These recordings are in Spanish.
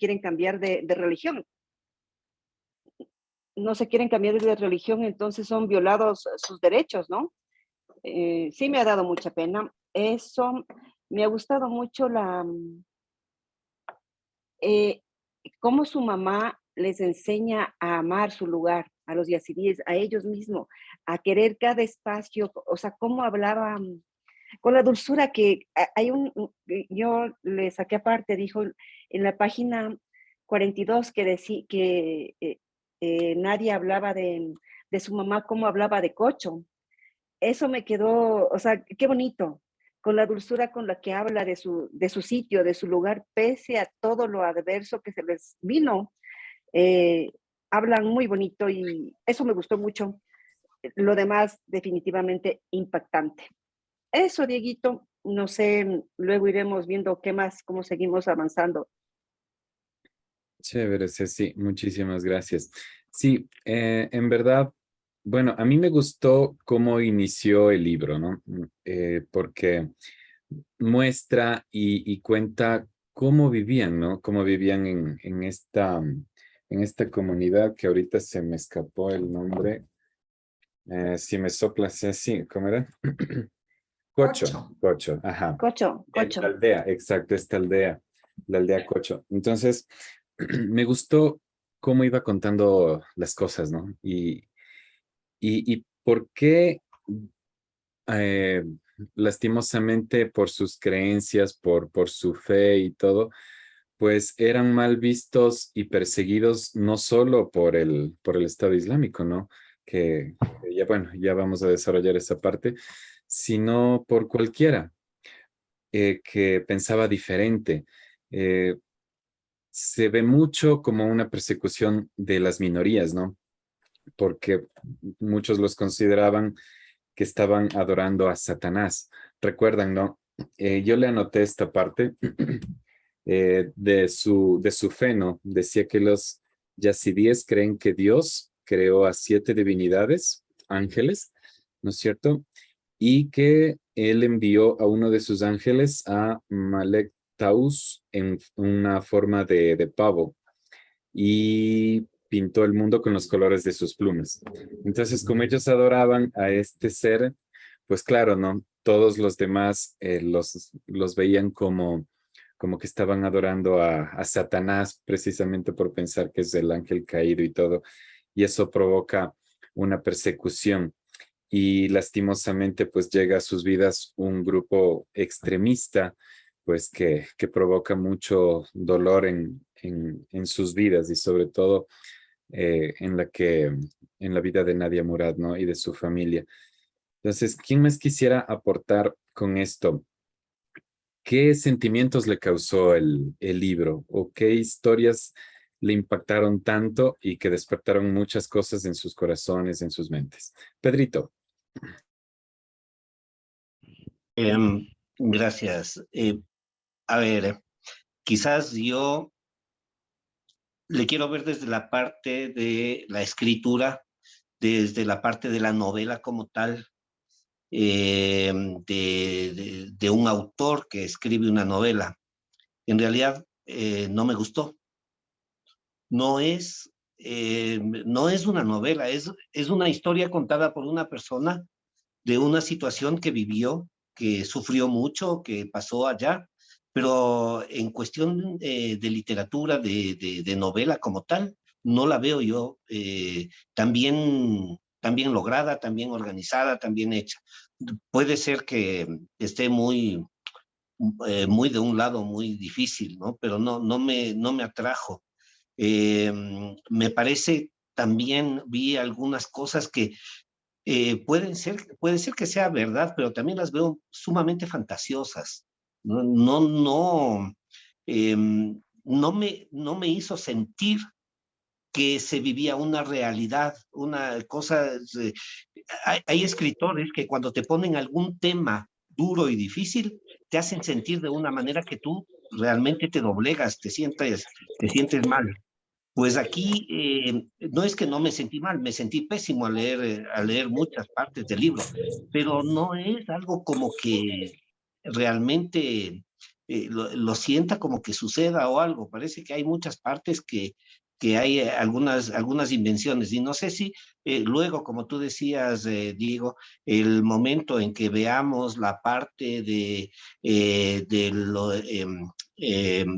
quieren cambiar de religión. No se quieren cambiar de religión, entonces son violados sus derechos, ¿no? Sí me ha dado mucha pena. Eso, me ha gustado mucho eh, cómo su mamá les enseña a amar su lugar, a los yazidíes, a ellos mismos, a querer cada espacio, o sea, cómo hablaba con la dulzura que hay yo le saqué aparte, dijo en la página 42 que decía que nadie hablaba de su mamá, cómo hablaba de Cocho. Eso me quedó, o sea, qué bonito, con la dulzura con la que habla de su sitio, de su lugar, pese a todo lo adverso que se les vino. eh, Hablan muy bonito y eso me gustó mucho. Lo demás, definitivamente impactante. Eso, Dieguito, no sé, luego iremos viendo qué más, cómo seguimos avanzando. Chévere, Ceci, muchísimas gracias. Sí, en verdad, bueno, a mí me gustó cómo inició el libro, ¿no? Porque muestra y cuenta cómo vivían, ¿no? Cómo vivían en esta comunidad que ahorita se me escapó el nombre. Si me soplas, Ceci, ¿cómo era? Ocho. Cocho, Cocho, ajá. Cocho, La Cocho. aldea, exacto, esta aldea, la aldea Cocho. Entonces, me gustó cómo iba contando las cosas, ¿no? Y por qué, eh, lastimosamente, por sus creencias, por su fe y todo, pues eran mal vistos y perseguidos no solo por el Estado Islámico, ¿no? Que ya, bueno, ya vamos a desarrollar esa parte, sino por cualquiera que pensaba diferente. Eh, Se ve mucho como una persecución de las minorías, ¿no? Porque muchos los consideraban que estaban adorando a Satanás. Recuerdan, ¿no? Yo le anoté esta parte de su fe, ¿no? Decía que los yazidíes creen que Dios creó a 7 divinidades, ángeles, ¿no es cierto? Y que él envió a uno de sus ángeles a Malek Taus en una forma de pavo y pintó el mundo con los colores de sus plumas. Entonces, como ellos adoraban a este ser, pues claro, ¿no? Todos los demás los veían como que estaban adorando a Satanás precisamente por pensar que es el ángel caído y todo. Y eso provoca una persecución y lastimosamente pues llega a sus vidas un grupo extremista pues que provoca mucho dolor en sus vidas y sobre todo en la vida de Nadia Murad, ¿no? Y de su familia. Entonces, ¿quién más quisiera aportar con esto? ¿Qué sentimientos le causó el libro o qué historias le impactaron tanto y que despertaron muchas cosas en sus corazones, en sus mentes? Pedrito. Em, Gracias. A ver, quizás yo le quiero ver desde la parte de la escritura, desde la parte de la novela como tal, de un autor que escribe una novela. En realidad, no me gustó. No es, no es una novela, es una historia contada por una persona de una situación que vivió, que sufrió mucho, que pasó allá, pero en cuestión de literatura, de novela como tal, no la veo yo tan bien lograda, tan bien organizada, tan bien hecha. Puede ser que esté muy de un lado muy difícil, ¿no? Pero no me atrajo. Eh, Me parece también vi algunas cosas que puede ser que sea verdad, pero también las veo sumamente fantasiosas. No, eh, no me hizo sentir que se vivía una realidad, una cosa. Hay escritores que cuando te ponen algún tema duro y difícil, te hacen sentir de una manera que tú realmente te doblegas, te sientes mal. Pues aquí no es que no me sentí mal, me sentí pésimo al leer muchas partes del libro, pero no es algo como que realmente lo sienta como que suceda o algo. Parece que hay muchas partes que hay algunas invenciones. Y no sé si luego, como tú decías, Diego, el momento en que veamos la parte de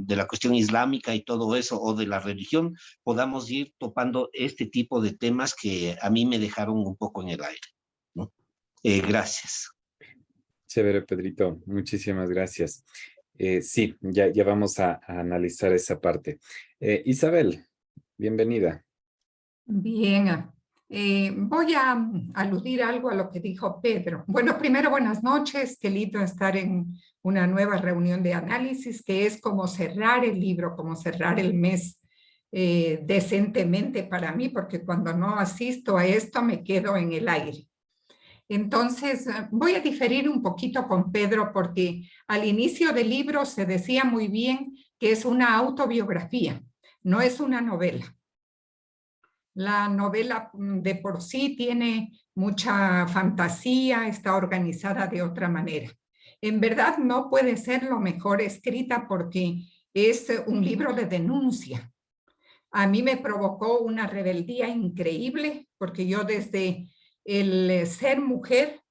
la cuestión islámica y todo eso, o de la religión, podamos ir topando este tipo de temas que a mí me dejaron un poco en el aire, ¿no? Gracias. Chévere, Pedrito. Muchísimas gracias. Sí, ya vamos a analizar esa parte. Isabel, bienvenida. Bien, voy a aludir algo a lo que dijo Pedro. Bueno, primero, buenas noches. Qué lindo estar en una nueva reunión de análisis, que es como cerrar el libro, como cerrar el mes decentemente para mí, porque cuando no asisto a esto me quedo en el aire. Entonces, voy a diferir un poquito con Pedro, porque al inicio del libro se decía muy bien que es una autobiografía, no es una novela. La novela de por sí tiene mucha fantasía, está organizada de otra manera. En verdad no puede ser lo mejor escrita porque es un libro de denuncia. A mí me provocó una rebeldía increíble porque yo desde el ser mujer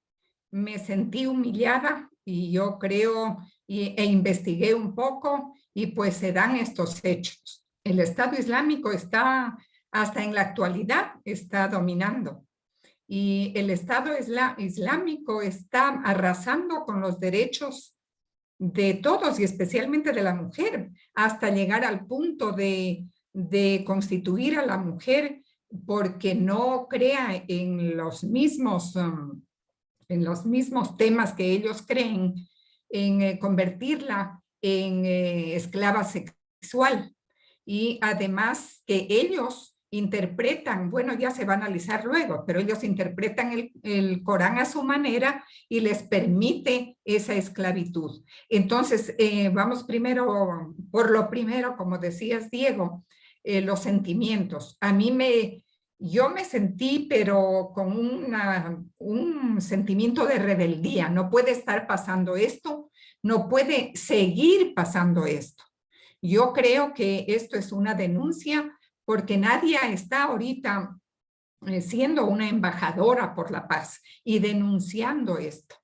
me sentí humillada y yo creo e investigué un poco y pues se dan estos hechos. El Estado Islámico está, hasta en la actualidad, está dominando y el Estado Islámico está arrasando con los derechos de todos y especialmente de la mujer, hasta llegar al punto de constituir a la mujer porque no crea en los mismos temas que ellos creen, en convertirla en esclava sexual. Y además que ellos interpretan, bueno, ya se va a analizar luego, pero ellos interpretan el Corán a su manera y les permite esa esclavitud. Entonces, vamos primero, por lo primero, como decías, Diego, los sentimientos. Yo me sentí, pero con un sentimiento de rebeldía. No puede estar pasando esto, no puede seguir pasando esto. Yo creo que esto es una denuncia porque nadie está ahorita siendo una embajadora por la paz y denunciando esto.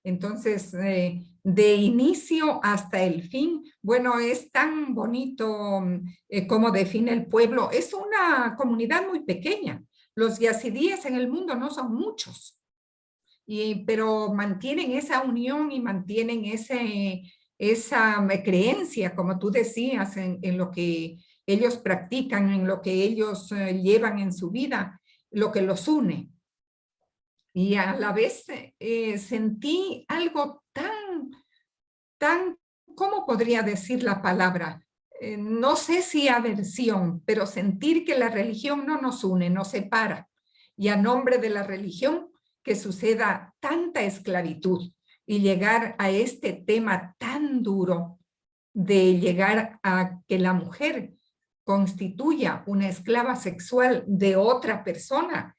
Entonces, de inicio hasta el fin, bueno, es tan bonito como define el pueblo. Es una comunidad muy pequeña. Los yazidíes en el mundo no son muchos, pero mantienen esa unión y mantienen esa creencia, como tú decías, en lo que ellos practican, en lo que ellos llevan en su vida, lo que los une. Y a la vez sentí algo tan, ¿cómo podría decir la palabra? No sé si aversión, pero sentir que la religión no nos une, nos separa. Y a nombre de la religión que suceda tanta esclavitud y llegar a este tema tan duro de llegar a que la mujer constituya una esclava sexual de otra persona,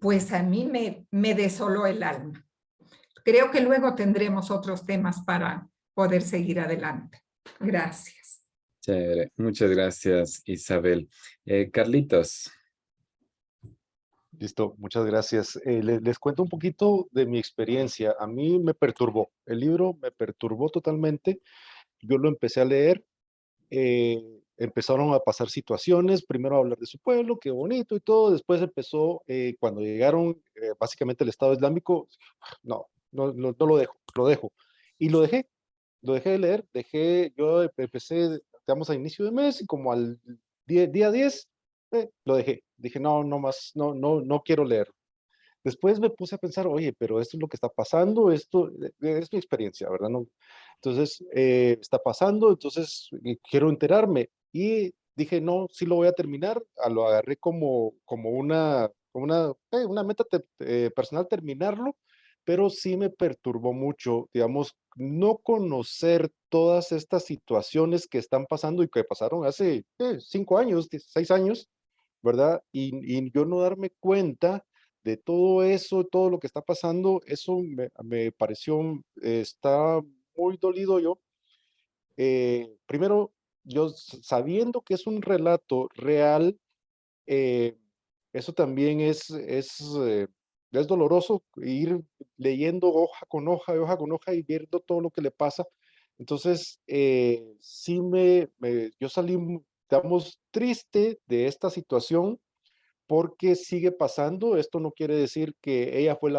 pues a mí me desoló el alma. Creo que luego tendremos otros temas para poder seguir adelante. Gracias. Chévere. Muchas gracias, Isabel. Carlitos. Listo, muchas gracias. Les cuento un poquito de mi experiencia. A mí me perturbó, el libro me perturbó totalmente. Yo lo empecé a leer, empezaron a pasar situaciones, primero a hablar de su pueblo, qué bonito y todo, después empezó, cuando llegaron básicamente el Estado Islámico, no lo dejo. Y lo dejé de leer, yo empecé, digamos, a inicio de mes y como al día 10, lo dejé. Dije, no más, no quiero leer. Después me puse a pensar, oye, pero esto es lo que está pasando, esto es mi experiencia, ¿verdad? No, entonces, está pasando, entonces quiero enterarme. Y dije, no, sí lo voy a terminar. Lo agarré como una meta personal terminarlo, pero sí me perturbó mucho, digamos, no conocer todas estas situaciones que están pasando y que pasaron hace 5 años, 6 años, ¿verdad? Y yo no darme cuenta de todo eso, todo lo que está pasando, eso me pareció, está muy dolido yo, primero, yo sabiendo que es un relato real, eso también es doloroso ir leyendo hoja con hoja, hoja con hoja y viendo todo lo que le pasa. Entonces, sí yo salí, digamos, triste de esta situación porque sigue pasando. Esto no quiere decir que ella fue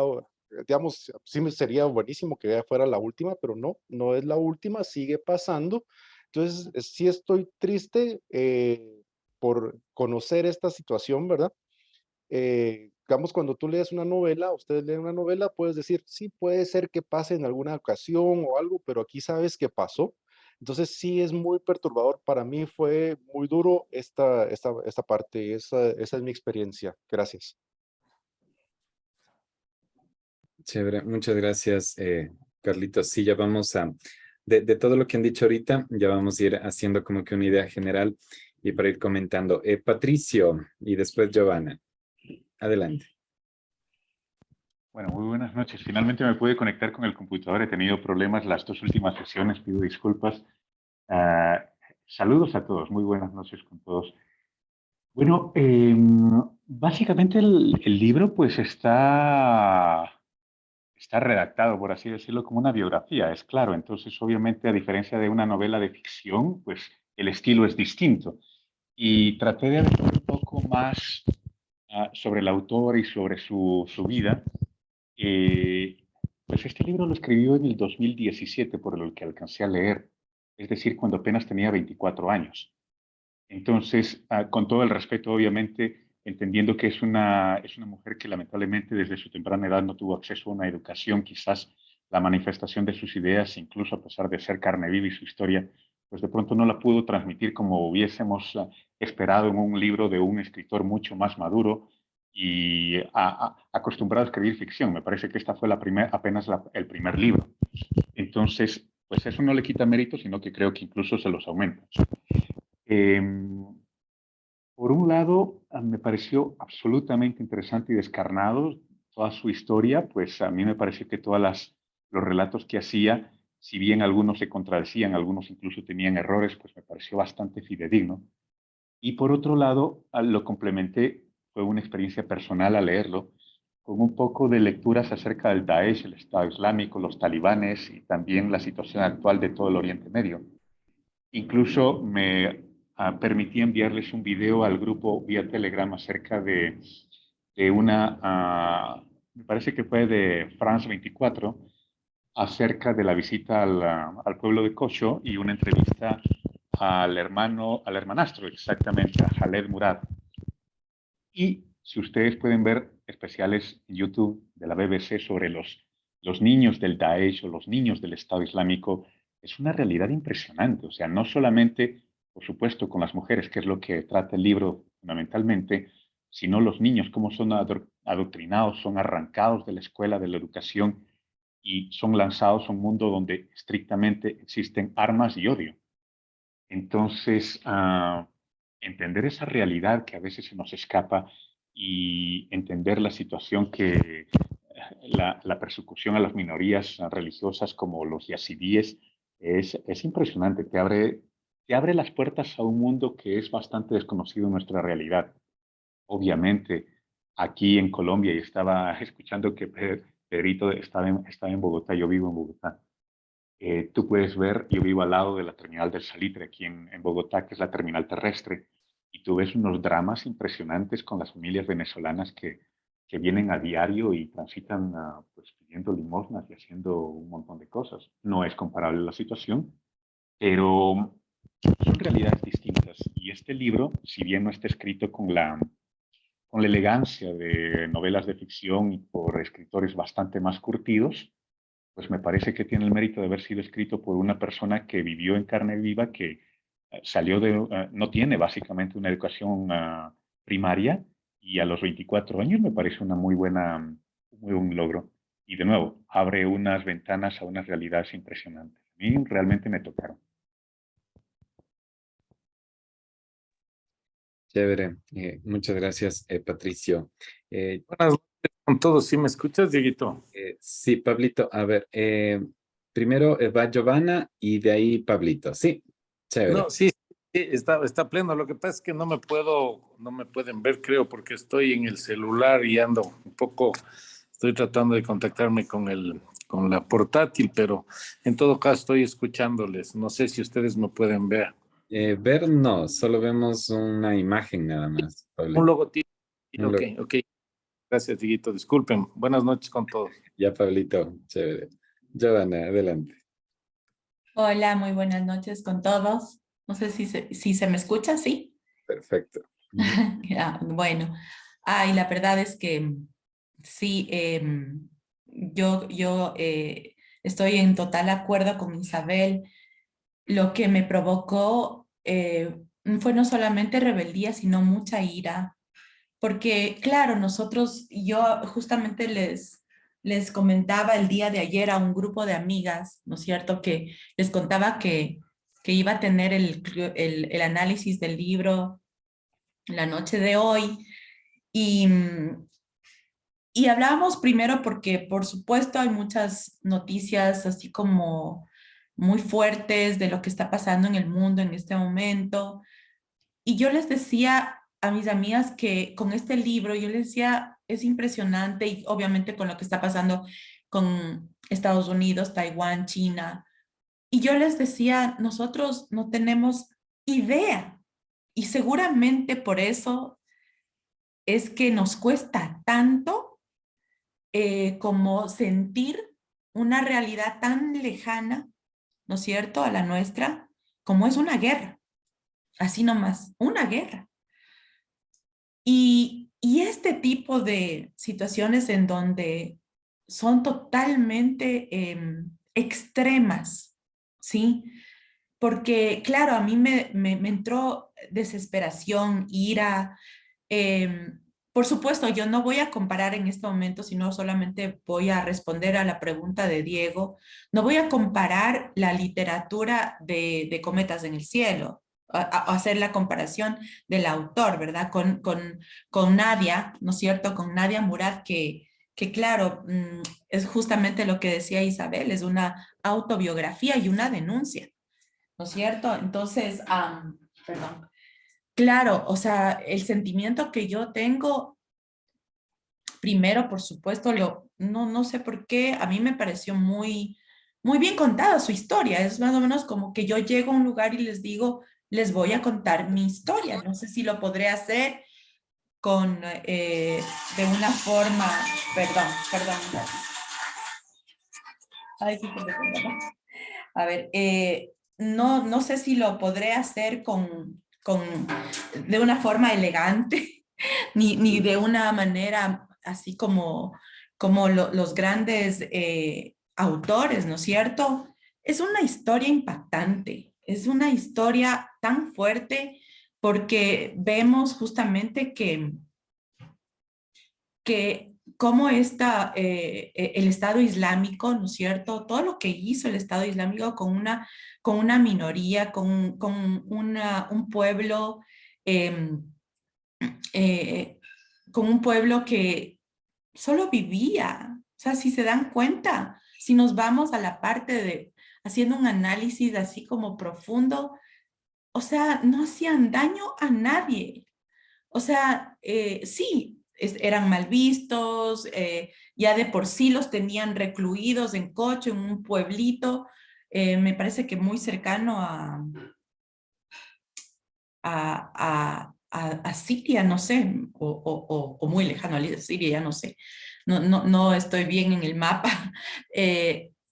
digamos, sí sería buenísimo que ella fuera la última, pero no, no es la última, sigue pasando. Entonces, sí estoy triste por conocer esta situación, ¿verdad? Digamos, cuando tú lees una novela, ustedes leen una novela, puedes decir, sí, puede ser que pase en alguna ocasión o algo, pero aquí sabes que pasó. Entonces sí es muy perturbador. Para mí fue muy duro esta parte. Esa es mi experiencia. Gracias. Chévere, muchas gracias, Carlitos. Sí, ya vamos de todo lo que han dicho ahorita, ya vamos a ir haciendo como que una idea general y para ir comentando. Patricio y después Giovanna. Adelante. Bueno, muy buenas noches. Finalmente me pude conectar con el computador. He tenido problemas las dos últimas sesiones. Pido disculpas. Ah, saludos a todos. Muy buenas noches con todos. Bueno, básicamente el libro pues está redactado, por así decirlo, como una biografía, es claro. Entonces, obviamente, a diferencia de una novela de ficción, pues el estilo es distinto. Y traté de averiguar un poco más sobre el autor y sobre su vida. Eh, pues este libro lo escribió en el 2017, por lo que alcancé a leer, es decir, cuando apenas tenía 24 años. Entonces, con todo el respeto, obviamente, entendiendo que es una mujer que lamentablemente desde su temprana edad no tuvo acceso a una educación, quizás la manifestación de sus ideas, incluso a pesar de ser carne viva y su historia, pues de pronto no la pudo transmitir como hubiésemos esperado en un libro de un escritor mucho más maduro y acostumbrado a escribir ficción. Me parece que esta fue apenas el primer libro. Entonces, pues eso no le quita mérito, sino que creo que incluso se los aumenta. Eh, por un lado, me pareció absolutamente interesante y descarnado toda su historia, pues a mí me pareció que los relatos que hacía, si bien algunos se contradecían, algunos incluso tenían errores, pues me pareció bastante fidedigno. Y por otro lado, lo complementé, fue una experiencia personal al leerlo, con un poco de lecturas acerca del Daesh, el Estado Islámico, los talibanes y también la situación actual de todo el Oriente Medio. Incluso me permití enviarles un video al grupo vía Telegram acerca de me parece que fue de France 24, acerca de la visita al pueblo de Kosho y una entrevista al hermanastro, exactamente, a Khaled Murad. Y si ustedes pueden ver especiales en YouTube de la BBC sobre los niños del Daesh o los niños del Estado Islámico, es una realidad impresionante. O sea, no solamente, por supuesto, con las mujeres, que es lo que trata el libro fundamentalmente, sino los niños, cómo son adoctrinados, son arrancados de la escuela, de la educación y son lanzados a un mundo donde estrictamente existen armas y odio. Entonces, entender esa realidad que a veces se nos escapa y entender la situación que la persecución a las minorías religiosas como los yazidíes es impresionante. Te abre las puertas a un mundo que es bastante desconocido en nuestra realidad. Obviamente, aquí en Colombia, y estaba escuchando que Pedrito estaba en Bogotá, yo vivo en Bogotá. Tú puedes ver, yo vivo al lado de la terminal del Salitre, aquí en Bogotá, que es la terminal terrestre, y tú ves unos dramas impresionantes con las familias venezolanas que vienen a diario y transitan pues, pidiendo limosnas y haciendo un montón de cosas. No es comparable la situación, pero son realidades distintas. Y este libro, si bien no está escrito con la elegancia de novelas de ficción y por escritores bastante más curtidos, pues me parece que tiene el mérito de haber sido escrito por una persona que vivió en carne viva, que no tiene básicamente una educación primaria y a los 24 años me parece muy buen logro. Y de nuevo, abre unas ventanas a unas realidades impresionantes. A mí realmente me tocaron. Chévere. Muchas gracias, Patricio. Buenas noches con todos. ¿Sí me escuchas, Dieguito? Sí, Pablito, a ver, Primero va Giovanna y de ahí Pablito. Sí, chévere. No, sí, está pleno. Lo que pasa es que no me pueden ver, creo, porque estoy en el celular y ando un poco, estoy tratando de contactarme con la portátil, pero en todo caso estoy escuchándoles. No sé si ustedes me pueden ver. Ver no, solo vemos una imagen nada más, Un Pablito. logotipo. Un Ok, ok. Gracias, Dieguito. Disculpen. Buenas noches con todos. Ya, Pablito, chévere. Giovanna, adelante. Hola, muy buenas noches con todos. No sé si se me escucha, ¿sí? Perfecto. Ya, bueno, y la verdad es que sí, yo estoy en total acuerdo con Isabel. Lo que me provocó fue no solamente rebeldía, sino mucha ira. Porque, claro, yo justamente les comentaba el día de ayer a un grupo de amigas, ¿no es cierto? Que les contaba que iba a tener el análisis del libro la noche de hoy. Y, y hablábamos primero porque, por supuesto, hay muchas noticias así como muy fuertes de lo que está pasando en el mundo en este momento. Y yo les decía a mis amigas que con este libro, yo les decía, es impresionante y obviamente con lo que está pasando con Estados Unidos, Taiwán, China. Y yo les decía, nosotros no tenemos idea y seguramente por eso es que nos cuesta tanto como sentir una realidad tan lejana, ¿no es cierto?, a la nuestra, como es una guerra, así nomás, una guerra. Y este tipo de situaciones en donde son totalmente extremas, ¿sí? Porque, claro, a mí me entró desesperación, ira. Por supuesto, yo no voy a comparar en este momento, sino solamente voy a responder a la pregunta de Diego. No voy a comparar la literatura de Cometas en el Cielo, a hacer la comparación del autor, ¿verdad? Con Nadia, ¿no es cierto? Con Nadia Murad, que claro, es justamente lo que decía Isabel, es una autobiografía y una denuncia, ¿no es cierto? Entonces, perdón. Claro, o sea, el sentimiento que yo tengo, primero, por supuesto, no sé por qué, a mí me pareció muy bien contada su historia. Es más o menos como que yo llego a un lugar y les digo, les voy a contar mi historia. No sé si lo podré hacer de una forma, perdón. Ay, sí, perdón. A ver, no sé si lo podré hacer de una forma elegante, ni de una manera así como los grandes autores, ¿no es cierto? Es una historia impactante, es una historia tan fuerte porque vemos justamente que cómo el Estado Islámico, ¿no es cierto? Todo lo que hizo el Estado Islámico con una minoría, un pueblo, eh, eh, con un pueblo que solo vivía. O sea, si se dan cuenta, si nos vamos a la parte de haciendo un análisis así como profundo, o sea, no hacían daño a nadie. O sea, sí, eran mal vistos, ya de por sí los tenían recluidos en Cocho, en un pueblito, me parece que muy cercano a Siria, no sé, o muy lejano a Siria, ya no sé. No estoy bien en el mapa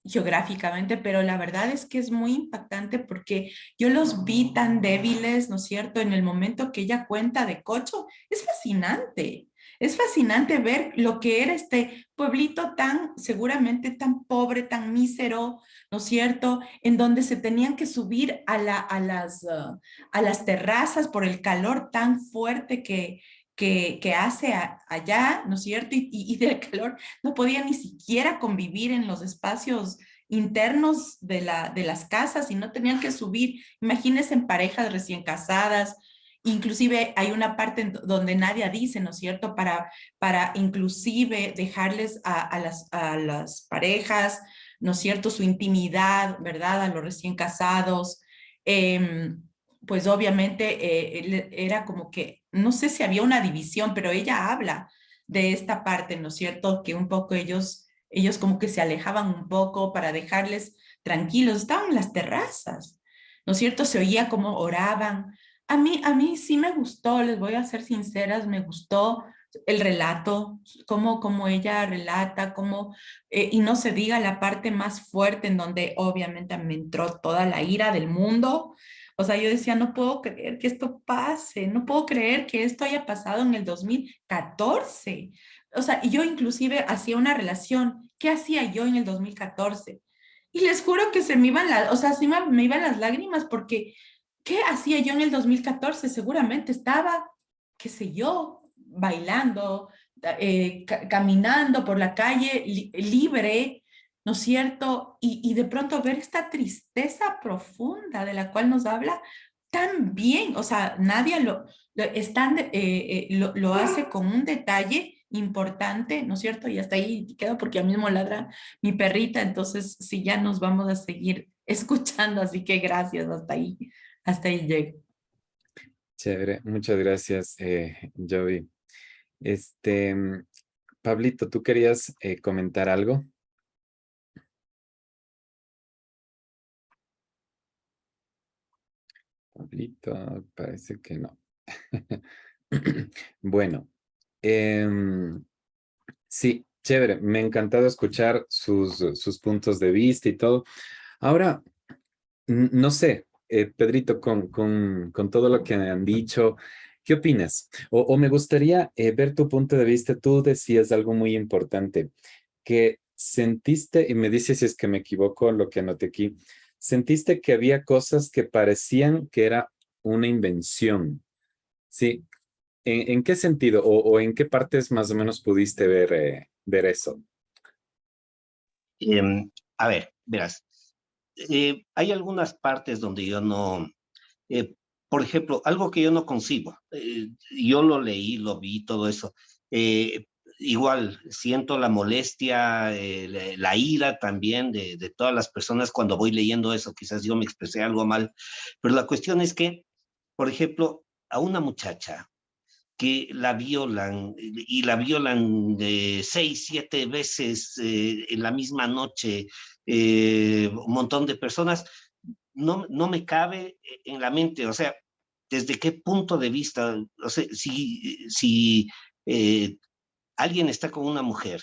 geográficamente, pero la verdad es que es muy impactante porque yo los vi tan débiles, ¿no es cierto? En el momento que ella cuenta de Cocho, es fascinante. Es fascinante ver lo que era este pueblito seguramente tan pobre, tan mísero, ¿no es cierto? En donde se tenían que subir a las terrazas por el calor tan fuerte que hace allá, ¿no es cierto? Y del calor no podían ni siquiera convivir en los espacios internos de las casas y no tenían que subir. Imagínense en parejas recién casadas. Inclusive hay una parte donde Nadia dice, ¿no es cierto?, para inclusive dejarles a las parejas ¿no es cierto? Su intimidad, ¿verdad? A los recién casados. Pues obviamente era como que, no sé si había una división, pero ella habla de esta parte, ¿no es cierto? Que un poco ellos como que se alejaban un poco para dejarles tranquilos, estaban en las terrazas, ¿no es cierto? Se oía cómo oraban. A mí sí me gustó, les voy a ser sinceras, me gustó el relato, cómo ella relata, y no se diga la parte más fuerte en donde obviamente me entró toda la ira del mundo. O sea, yo decía, no puedo creer que esto pase, no puedo creer que esto haya pasado en el 2014. O sea, yo inclusive hacía una relación, ¿qué hacía yo en el 2014? Y les juro que se me iban o sea, sí me iban las lágrimas porque, ¿qué hacía yo en el 2014? Seguramente estaba, qué sé yo, bailando, caminando por la calle libre, ¿no es cierto? Y de pronto ver esta tristeza profunda de la cual nos habla tan bien, o sea, Nadia lo hace con un detalle importante, ¿no es cierto? Y hasta ahí quedo porque a mí mismo ladra mi perrita, entonces sí, ya nos vamos a seguir escuchando, así que gracias, hasta ahí llego. Chévere, muchas gracias, Jovi. Este, Pablito, ¿tú querías comentar algo? Pablito, parece que no. Bueno, sí, chévere. Me ha encantado escuchar sus puntos de vista y todo. Ahora, no sé, Pedrito, con todo lo que me han dicho, ¿qué opinas? O me gustaría ver tu punto de vista. Tú decías algo muy importante, que sentiste, y me dices si es que me equivoco lo que anoté aquí, sentiste que había cosas que parecían que era una invención. Sí, ¿en qué sentido o en qué partes más o menos pudiste ver eso? A ver, verás, hay algunas partes donde yo no, eh, por ejemplo, algo que yo no concibo, yo lo leí, lo vi, todo eso, eh, igual siento la molestia, la ira también de todas las personas cuando voy leyendo eso, quizás yo me expresé algo mal, pero la cuestión es que, por ejemplo, a una muchacha que la violan y la violan 6, 7 veces en la misma noche, un montón de personas, no me cabe en la mente, o sea, desde qué punto de vista, o sea, si alguien está con una mujer,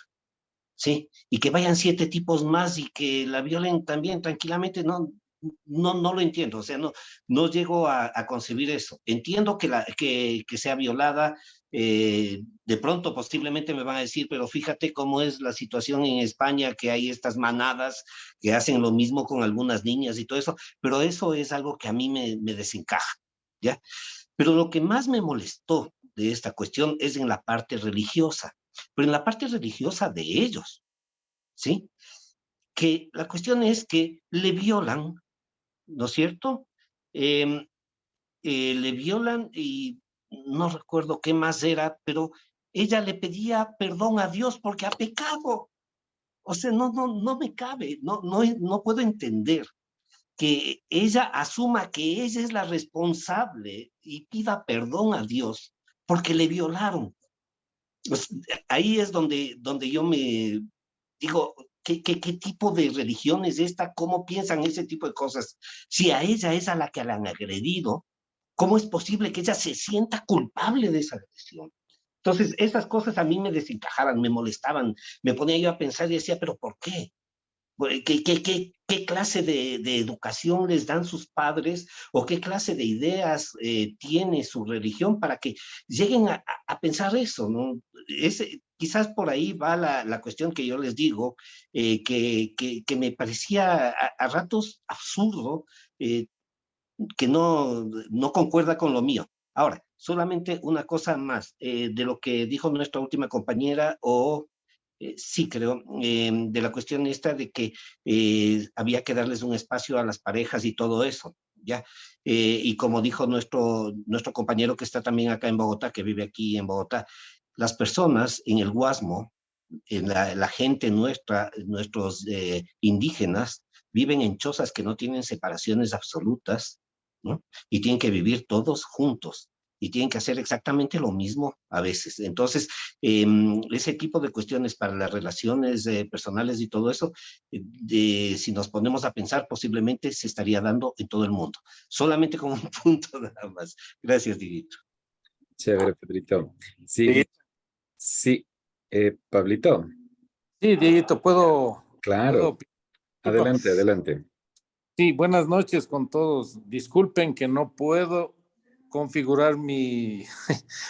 ¿sí? Y que vayan 7 tipos más y que la violen también tranquilamente, no lo entiendo, o sea, no llego a concebir eso. Entiendo que sea violada, de pronto posiblemente me van a decir, pero fíjate cómo es la situación en España, que hay estas manadas que hacen lo mismo con algunas niñas y todo eso, pero eso es algo que a mí me desencaja, ¿ya? Pero lo que más me molestó de esta cuestión es en la parte religiosa, pero en la parte religiosa de ellos, ¿sí? Que la cuestión es que le violan, ¿no es cierto? Eh, le violan y no recuerdo qué más era, pero ella le pedía perdón a Dios porque ha pecado. O sea, no me cabe, no puedo entender que ella asuma que ella es la responsable y pida perdón a Dios porque le violaron. Pues, ahí es donde yo me digo, ¿qué tipo de religión es esta? ¿Cómo piensan ese tipo de cosas? Si a ella es a la que la han agredido, ¿cómo es posible que ella se sienta culpable de esa agresión? Entonces, esas cosas a mí me desencajaban, me molestaban, me ponía yo a pensar y decía, ¿pero por qué? ¿Qué clase de educación les dan sus padres o qué clase de ideas tiene su religión para que lleguen a pensar eso, ¿no? Quizás por ahí va la cuestión que yo les digo, que me parecía a ratos absurdo, que no concuerda con lo mío. Ahora, solamente una cosa más de lo que dijo nuestra última compañera sí, creo, de la cuestión esta de que había que darles un espacio a las parejas y todo eso, ¿ya? Y como dijo nuestro compañero que está también acá en Bogotá, que vive aquí en Bogotá, las personas en el Guasmo la gente nuestra, nuestros indígenas, viven en chozas que no tienen separaciones absolutas, ¿no? Y tienen que vivir todos juntos y tienen que hacer exactamente lo mismo a veces. Entonces, ese tipo de cuestiones para las relaciones personales y todo eso, si nos ponemos a pensar, posiblemente se estaría dando en todo el mundo. Solamente como un punto nada más. Gracias, Dieguito. Chévere, Pedrito. Sí, Sí, sí. Pablito, sí, Dieguito, ¿puedo claro. disculpa. Adelante, adelante. Sí, buenas noches con todos. Disculpen que no puedo configurar mi,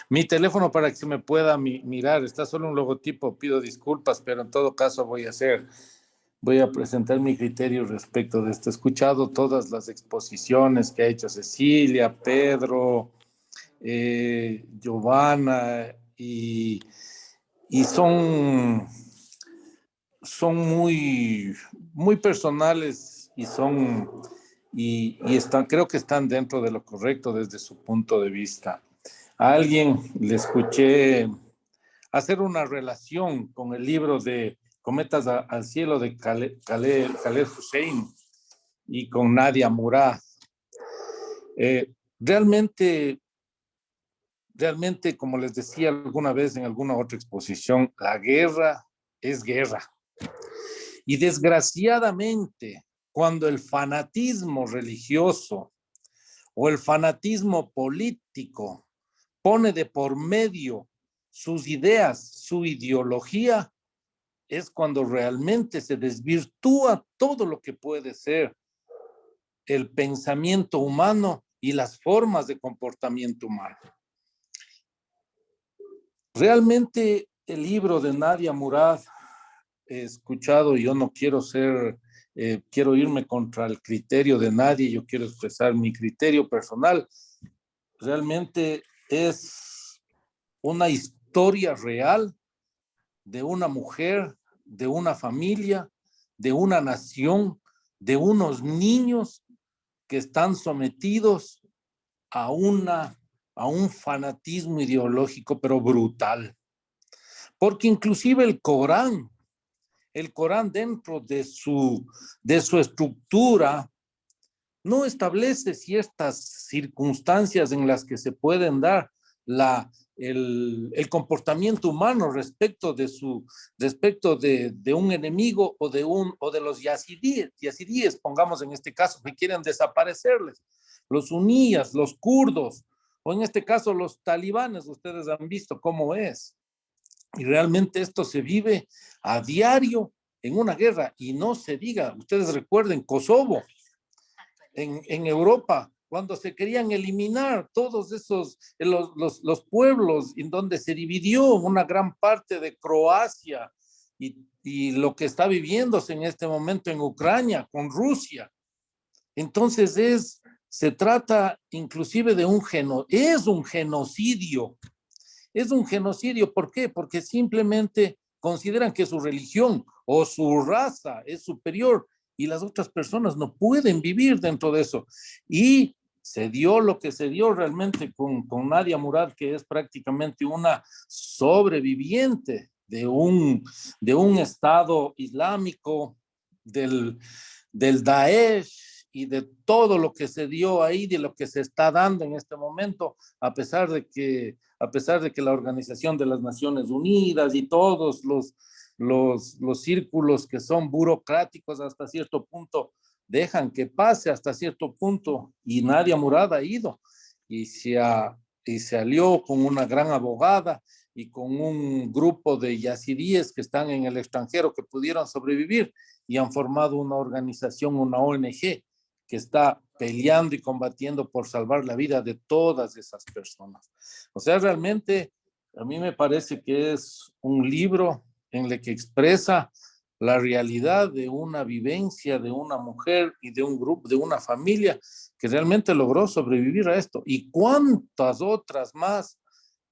mi teléfono para que se me pueda mirar. Está solo un logotipo, pido disculpas, pero en todo caso voy a presentar mi criterio respecto de esto. He escuchado todas las exposiciones que ha hecho Cecilia, Pedro, Giovanna, y son muy personales y están, creo que están dentro de lo correcto desde su punto de vista. A alguien le escuché hacer una relación con el libro de Cometas al cielo de Khaled Hussein y con Nadia Murad. Realmente, como les decía alguna vez en alguna otra exposición, la guerra es guerra. Y desgraciadamente, cuando el fanatismo religioso o el fanatismo político pone de por medio sus ideas, su ideología, es cuando realmente se desvirtúa todo lo que puede ser el pensamiento humano y las formas de comportamiento humano. Realmente el libro de Nadia Murad, he escuchado, y yo no quiero quiero irme contra el criterio de nadie, yo quiero expresar mi criterio personal. Realmente es una historia real de una mujer, de una familia, de una nación, de unos niños que están sometidos a un fanatismo ideológico, pero brutal. Porque inclusive el Corán dentro de su estructura no establece ciertas circunstancias en las que se pueden dar el comportamiento humano respecto de un enemigo o de los yazidíes, pongamos en este caso, que quieren desaparecerles, los suníes, los kurdos, o en este caso los talibanes. Ustedes han visto cómo es. Y realmente esto se vive a diario en una guerra. Y no se diga, ustedes recuerden Kosovo, en Europa, cuando se querían eliminar todos esos, los pueblos en donde se dividió una gran parte de Croacia y lo que está viviéndose en este momento en Ucrania con Rusia. Entonces se trata inclusive de es un genocidio. Es un genocidio, ¿por qué? Porque simplemente consideran que su religión o su raza es superior y las otras personas no pueden vivir dentro de eso. Y se dio lo que se dio realmente con Nadia Murad, que es prácticamente una sobreviviente de un Estado islámico, del Daesh y de todo lo que se dio ahí, de lo que se está dando en este momento, a pesar de que la Organización de las Naciones Unidas y todos los círculos que son burocráticos hasta cierto punto dejan que pase hasta cierto punto, y Nadia Murad ha ido y se alió con una gran abogada y con un grupo de yazidíes que están en el extranjero que pudieron sobrevivir y han formado una organización, una ONG, que está peleando y combatiendo por salvar la vida de todas esas personas. O sea, realmente a mí me parece que es un libro en el que expresa la realidad de una vivencia de una mujer y de un grupo, de una familia que realmente logró sobrevivir a esto. Y cuántas otras más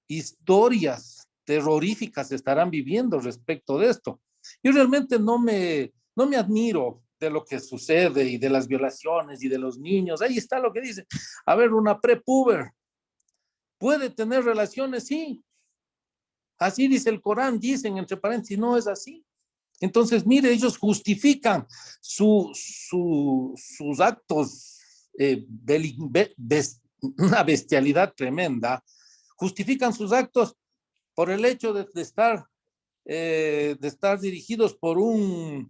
historias terroríficas estarán viviendo respecto de esto. Yo realmente no me admiro de lo que sucede y de las violaciones y de los niños. Ahí está lo que dice. A ver, una prepuber puede tener relaciones, sí, Así dice el Corán, dicen entre paréntesis, no es así. Entonces, mire, ellos justifican sus actos, una bestialidad tremenda, justifican sus actos por el hecho de estar dirigidos por un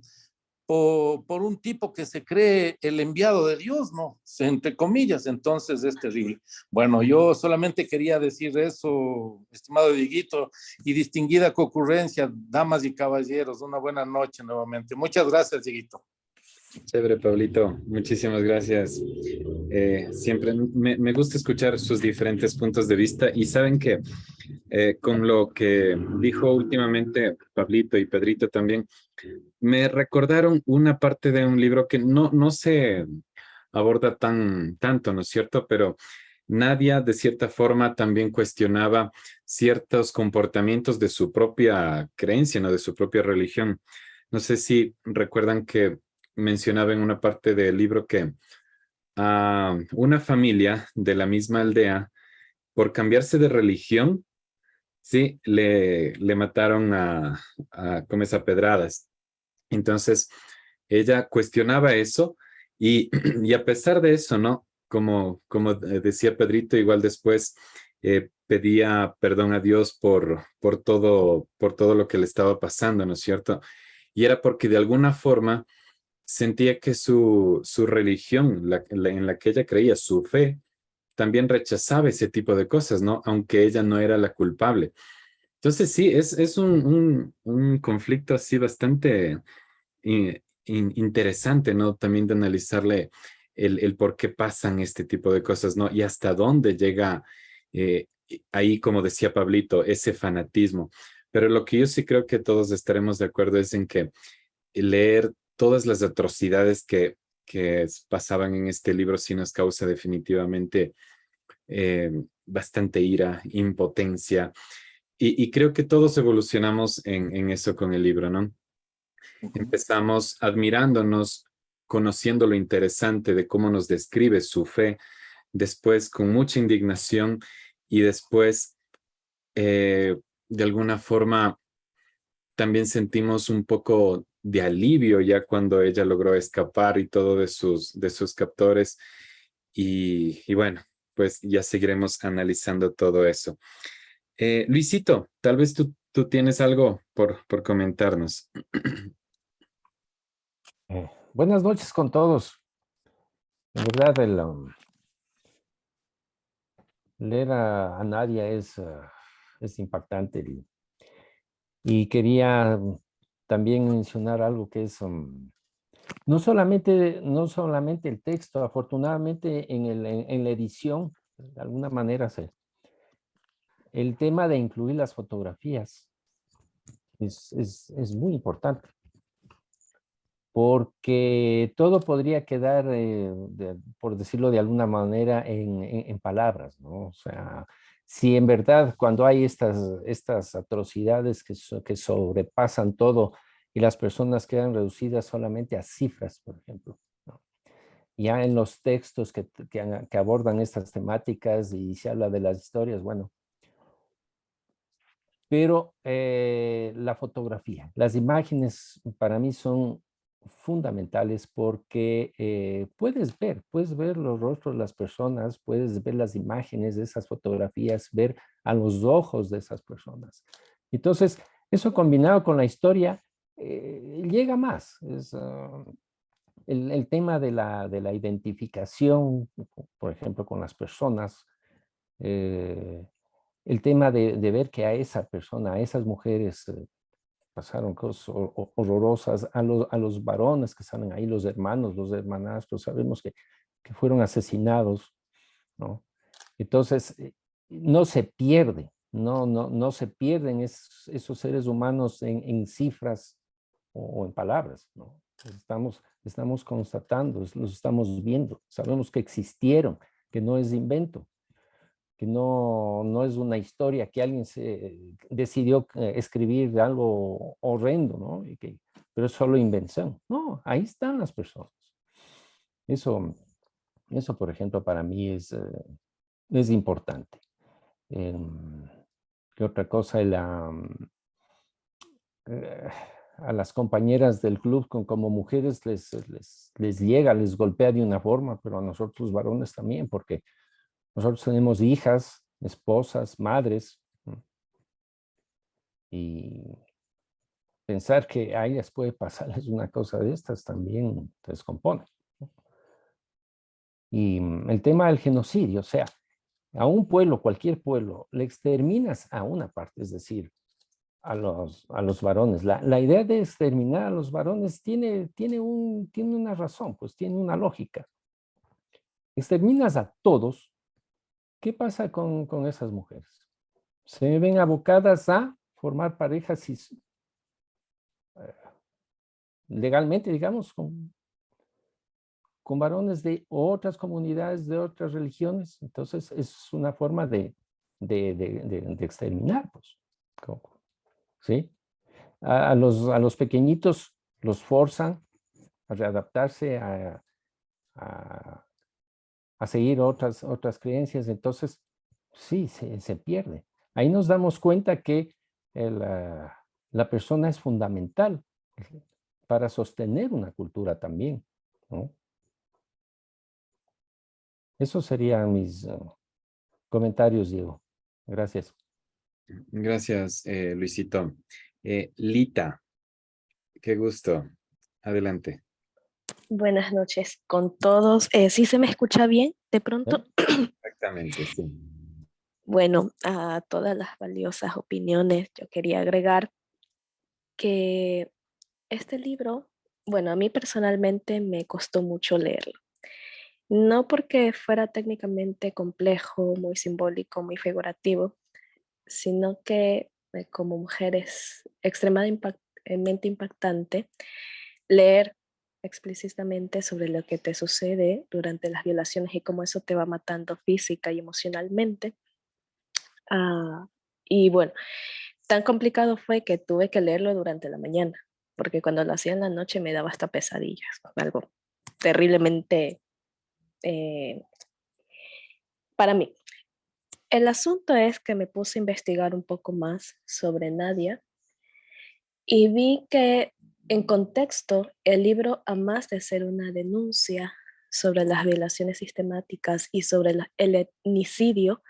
tipo que se cree el enviado de Dios, ¿no? Entre comillas, entonces es terrible. Bueno, yo solamente quería decir eso, estimado Dieguito, y distinguida concurrencia, damas y caballeros, una buena noche nuevamente. Muchas gracias, Dieguito. Chévere, Pablito. Muchísimas gracias. Siempre me gusta escuchar sus diferentes puntos de vista y saben que con lo que dijo últimamente Pablito y Pedrito también, me recordaron una parte de un libro que no se aborda tanto, ¿no es cierto? Pero Nadia, de cierta forma, también cuestionaba ciertos comportamientos de su propia creencia, ¿no? De su propia religión. No sé si recuerdan que mencionaba en una parte del libro que a una familia de la misma aldea, por cambiarse de religión, sí, le mataron como es, a pedradas. Entonces, ella cuestionaba eso y, y a pesar de eso, ¿no? Como decía Pedrito, igual después pedía perdón a Dios por todo lo que le estaba pasando, ¿no es cierto? Y era porque de alguna forma sentía que su religión, en la que ella creía, su fe, también rechazaba ese tipo de cosas, ¿no? Aunque ella no era la culpable. Entonces sí, es un conflicto así bastante interesante, ¿no? También de analizarle el por qué pasan este tipo de cosas, ¿no? Y hasta dónde llega eh, ahí, como decía Pablito, ese fanatismo. Pero lo que yo sí creo que todos estaremos de acuerdo es en que leer todas las atrocidades que pasaban en este libro sí nos causa definitivamente bastante ira, impotencia. Y creo que todos evolucionamos en eso con el libro, ¿no? Empezamos admirándonos, conociendo lo interesante de cómo nos describe su fe, después con mucha indignación y después, de alguna forma, también sentimos un poco de alivio ya cuando ella logró escapar y todo de sus captores. Y bueno, pues ya seguiremos analizando todo eso. Luisito, tal vez tú tienes algo por comentarnos. Buenas noches con todos. En verdad, leer a Nadia es impactante. Y quería también mencionar algo que es, no solamente el texto, afortunadamente en la edición, de alguna manera, el tema de incluir las fotografías es muy importante. Porque todo podría quedar, por decirlo de alguna manera, en palabras, ¿no? O sea, si en verdad cuando hay estas atrocidades que sobrepasan todo y las personas quedan reducidas solamente a cifras, por ejemplo, ¿no? Ya en los textos que abordan estas temáticas y se habla de las historias, bueno, pero la fotografía, las imágenes para mí son fundamentales porque puedes ver los rostros de las personas, puedes ver las imágenes de esas fotografías, ver a los ojos de esas personas. Entonces, eso combinado con la historia, llega más. El tema de la identificación, por ejemplo, con las personas, el tema de ver que a esa persona, a esas mujeres, pasaron cosas horrorosas, a los varones que salen ahí, los hermanos, los hermanastros, sabemos que fueron asesinados, ¿no? Entonces, no se pierde, no se pierden esos seres humanos en cifras o en palabras, ¿no? Estamos constatando, los estamos viendo, sabemos que existieron, que no es invento, que no es una historia que alguien se decidió escribir algo horrendo, ¿no? Pero es solo invención. No, ahí están las personas. Eso, por ejemplo, para mí es importante. ¿Qué otra cosa? A las compañeras del club como mujeres les llega, les golpea de una forma, pero a nosotros varones también, porque nosotros tenemos hijas, esposas, madres, ¿no? Y pensar que a ellas puede pasarles una cosa de estas también te descompone, ¿no? Y el tema del genocidio, o sea, a un pueblo, cualquier pueblo, le exterminas a una parte, es decir, a los varones. La idea de exterminar a los varones tiene una razón, pues tiene una lógica. Exterminas a todos, ¿qué pasa con esas mujeres? Se ven abocadas a formar parejas legalmente, digamos, con varones de otras comunidades, de otras religiones. Entonces, es una forma de exterminar, pues, ¿sí? A los pequeñitos los forzan a readaptarse, a seguir otras creencias. Entonces, sí, se pierde. Ahí nos damos cuenta que la persona es fundamental para sostener una cultura también, ¿no? Esos serían mis comentarios, Diego. Gracias. Gracias, Luisito. Lita, qué gusto. Adelante. Buenas noches con todos. ¿Sí se me escucha bien de pronto? Exactamente, sí. Bueno, a todas las valiosas opiniones, yo quería agregar que este libro, bueno, a mí personalmente me costó mucho leerlo. No porque fuera técnicamente complejo, muy simbólico, muy figurativo, sino que como mujer es extremadamente impactante leer explícitamente sobre lo que te sucede durante las violaciones y cómo eso te va matando física y emocionalmente. Y bueno, tan complicado fue que tuve que leerlo durante la mañana, porque cuando lo hacía en la noche me daba hasta pesadillas, algo terriblemente para mí. El asunto es que me puse a investigar un poco más sobre Nadia y vi que en contexto el libro, a más de ser una denuncia sobre las violaciones sistemáticas y sobre el etnicidio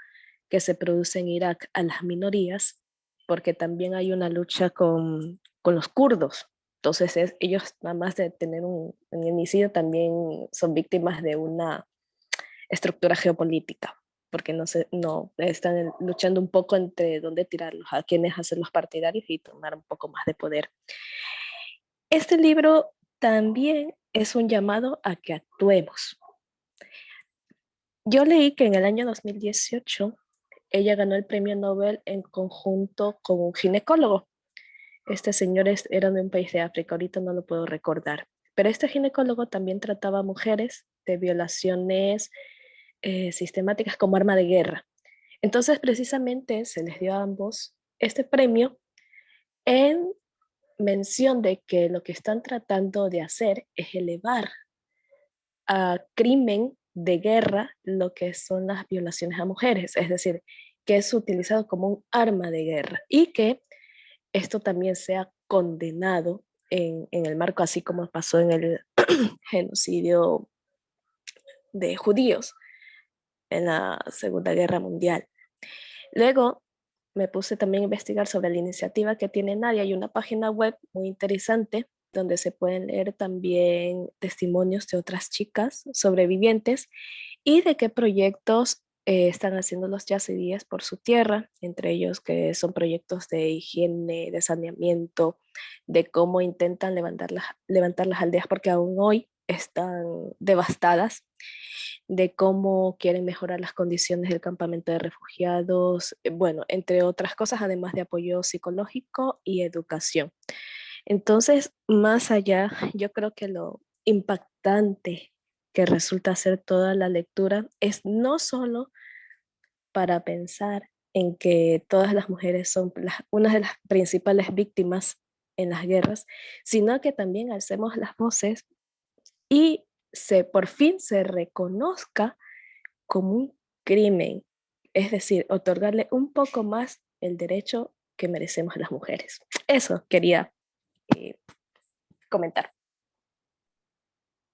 que se produce en Irak a las minorías, porque también hay una lucha con los kurdos. Entonces ellos, además de tener un etnicidio, también son víctimas de una estructura geopolítica, porque no están luchando un poco entre dónde tirarlos, a quienes hacer los partidarios y tomar un poco más de poder. Este libro también es un llamado a que actuemos. Yo leí que en el año 2018 ella ganó el premio Nobel en conjunto con un ginecólogo. Este señor era de un país de África, ahorita no lo puedo recordar. Pero este ginecólogo también trataba a mujeres de violaciones sistemáticas como arma de guerra. Entonces, precisamente se les dio a ambos este premio en mención de que lo que están tratando de hacer es elevar a crimen de guerra lo que son las violaciones a mujeres, es decir, que es utilizado como un arma de guerra y que esto también sea condenado en el marco, así como pasó en el genocidio de judíos en la Segunda Guerra Mundial. Luego me puse también a investigar sobre la iniciativa que tiene Nadia. Hay una página web muy interesante donde se pueden leer también testimonios de otras chicas sobrevivientes y de qué proyectos están haciendo los yazidíes por su tierra, entre ellos que son proyectos de higiene, de saneamiento, de cómo intentan levantar las aldeas porque aún hoy están devastadas, de cómo quieren mejorar las condiciones del campamento de refugiados, bueno, entre otras cosas, además de apoyo psicológico y educación. Entonces, más allá, yo creo que lo impactante que resulta ser toda la lectura es no solo para pensar en que todas las mujeres son una de las principales víctimas en las guerras, sino que también alcemos las voces y por fin se reconozca como un crimen, es decir, otorgarle un poco más el derecho que merecemos las mujeres. Eso quería comentar.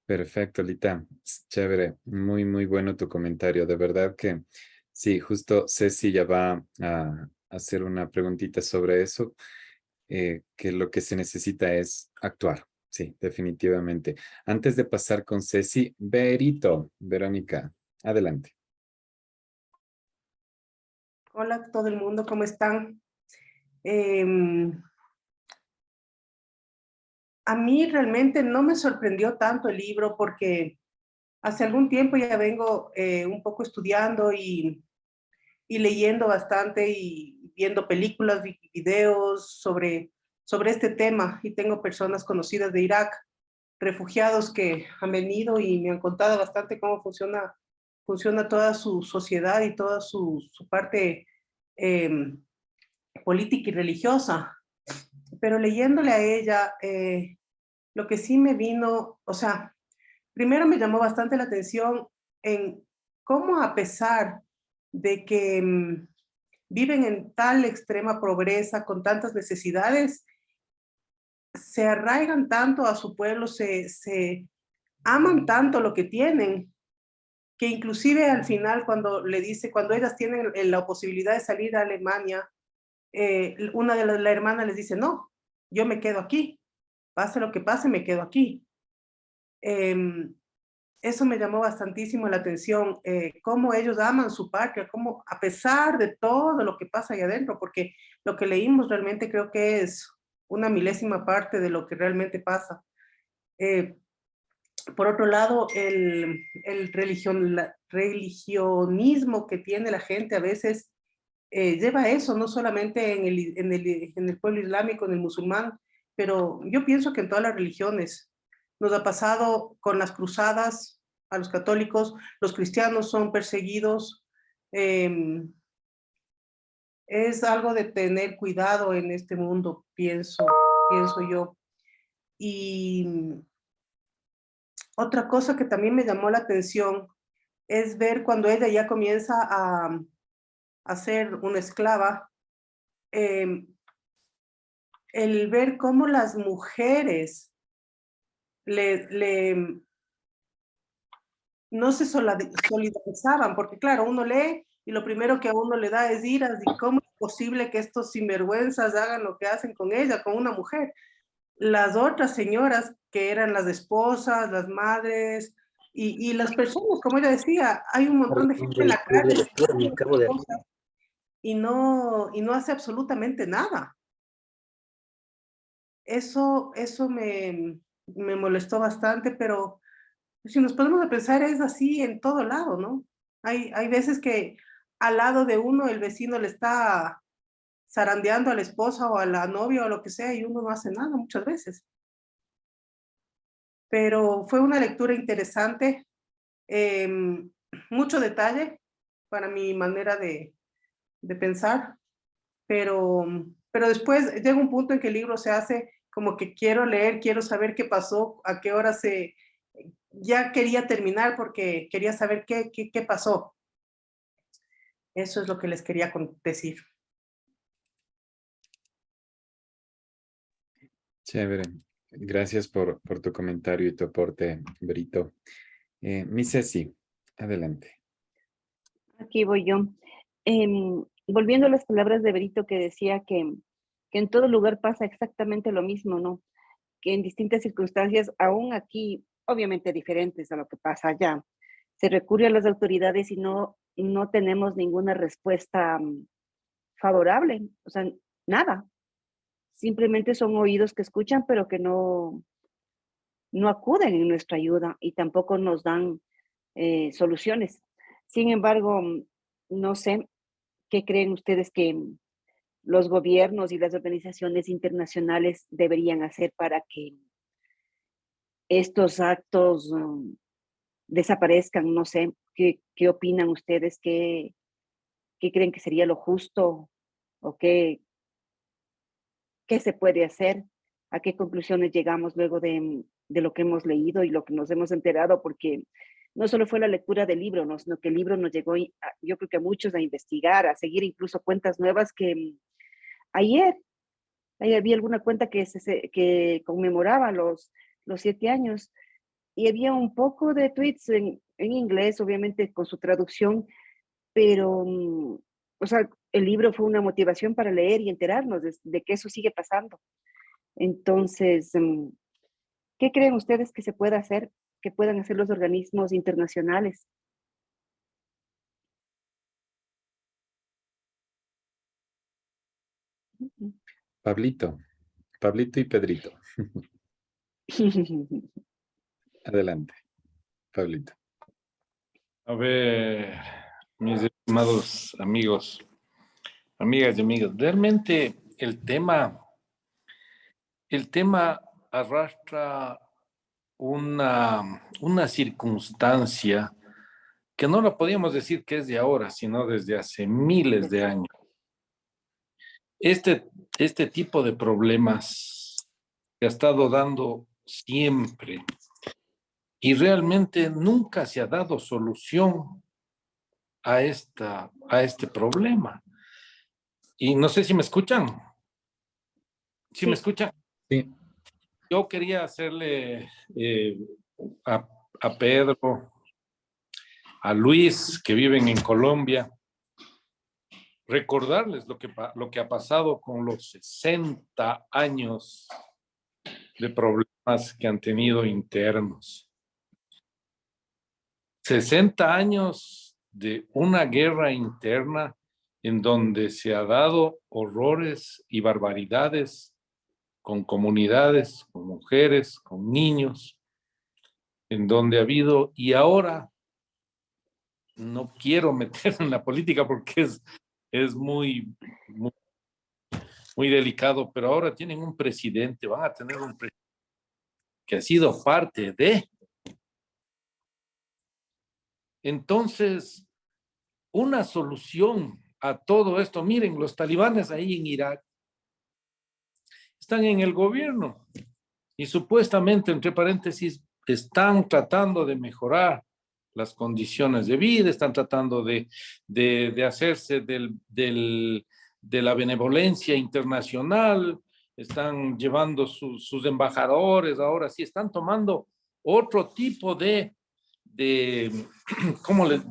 Perfecto, Lita. Chévere. Muy, muy bueno tu comentario. De verdad que sí, justo Ceci ya va a hacer una preguntita sobre eso, que lo que se necesita es actuar. Sí, definitivamente. Antes de pasar con Ceci, Verónica, adelante. Hola a todo el mundo, ¿cómo están? A mí realmente no me sorprendió tanto el libro porque hace algún tiempo ya vengo un poco estudiando y leyendo bastante y viendo películas y videos sobre este tema. Y tengo personas conocidas de Irak, refugiados que han venido y me han contado bastante cómo funciona toda su sociedad y toda su parte política y religiosa. Pero leyéndole a ella, lo que sí me vino, o sea, primero me llamó bastante la atención en cómo a pesar de que viven en tal extrema pobreza, con tantas necesidades, se arraigan tanto a su pueblo, se aman tanto lo que tienen, que inclusive al final cuando le dice, cuando ellas tienen la posibilidad de salir a Alemania, una de la hermana les dice, no, yo me quedo aquí, pase lo que pase, me quedo aquí. Eso me llamó bastantísimo la atención, cómo ellos aman su patria, cómo a pesar de todo lo que pasa ahí adentro, porque lo que leímos realmente creo que es una milésima parte de lo que realmente pasa. Por otro lado, el religionismo que tiene la gente a veces lleva a eso, no solamente en el pueblo islámico, en el musulmán, pero yo pienso que en todas las religiones nos ha pasado con las cruzadas a los católicos, los cristianos son perseguidos, es algo de tener cuidado en este mundo, pienso yo. Y otra cosa que también me llamó la atención es ver cuando ella ya comienza a ser una esclava, el ver cómo las mujeres no se solidarizaban, porque claro, uno lee y lo primero que a uno le da es iras, y cómo es posible que estos sinvergüenzas hagan lo que hacen con ella, con una mujer. Las otras señoras, que eran las esposas, las madres, y las personas, como ella decía, hay un montón de gente en la calle y no hace absolutamente nada. Eso me molestó bastante, pero si nos ponemos a pensar es así en todo lado, ¿no? Hay veces que al lado de uno el vecino le está zarandeando a la esposa o a la novia o lo que sea y uno no hace nada muchas veces. Pero fue una lectura interesante, mucho detalle para mi manera de pensar, pero después llega un punto en que el libro se hace como que quiero leer, quiero saber qué pasó, a qué hora ya quería terminar porque quería saber qué pasó. Eso es lo que les quería decir. Chévere. Gracias por tu comentario y tu aporte, Brito. Mi Ceci, adelante. Aquí voy yo. Volviendo a las palabras de Brito que decía que en todo lugar pasa exactamente lo mismo, ¿no? Que en distintas circunstancias, aún aquí, obviamente diferentes a lo que pasa allá, se recurre a las autoridades y no tenemos ninguna respuesta favorable, o sea, nada. Simplemente son oídos que escuchan, pero que no acuden en nuestra ayuda y tampoco nos dan soluciones. Sin embargo, no sé qué creen ustedes que los gobiernos y las organizaciones internacionales deberían hacer para que estos actos desaparezcan. No sé, ¿qué opinan ustedes? ¿Qué creen que sería lo justo? ¿O qué se puede hacer? ¿A qué conclusiones llegamos luego de lo que hemos leído y lo que nos hemos enterado? Porque no solo fue la lectura del libro, ¿no? Sino que el libro nos llegó, yo creo que a muchos a investigar, a seguir incluso cuentas nuevas que ayer, ahí había alguna cuenta que conmemoraba los 7 años y había un poco de tweets en inglés, obviamente con su traducción, pero, o sea, el libro fue una motivación para leer y enterarnos de que eso sigue pasando. Entonces, ¿qué creen ustedes que se pueda hacer, que puedan hacer los organismos internacionales? Pablito y Pedrito. Adelante, Pablito. A ver, mis estimados amigos, amigas y amigos, realmente el tema arrastra una circunstancia que no la podíamos decir que es de ahora, sino desde hace miles de años. Este tipo de problemas se ha estado dando siempre y realmente nunca se ha dado solución a este problema. Y no sé si me escuchan. ¿Sí me escuchan? Sí. Yo quería hacerle a Pedro, a Luis, que viven en Colombia, recordarles lo que ha pasado con los 60 años de problemas que han tenido internos. 60 años de una guerra interna en donde se ha dado horrores y barbaridades con comunidades, con mujeres, con niños, en donde ha habido, y ahora no quiero meter en la política porque es muy delicado, pero ahora tienen un presidente, van a tener un presidente que ha sido parte de. Entonces, una solución a todo esto, miren, los talibanes ahí en Irak están en el gobierno y supuestamente, entre paréntesis, están tratando de mejorar las condiciones de vida, están tratando de hacerse de la benevolencia internacional, están llevando sus embajadores, ahora sí están tomando otro tipo de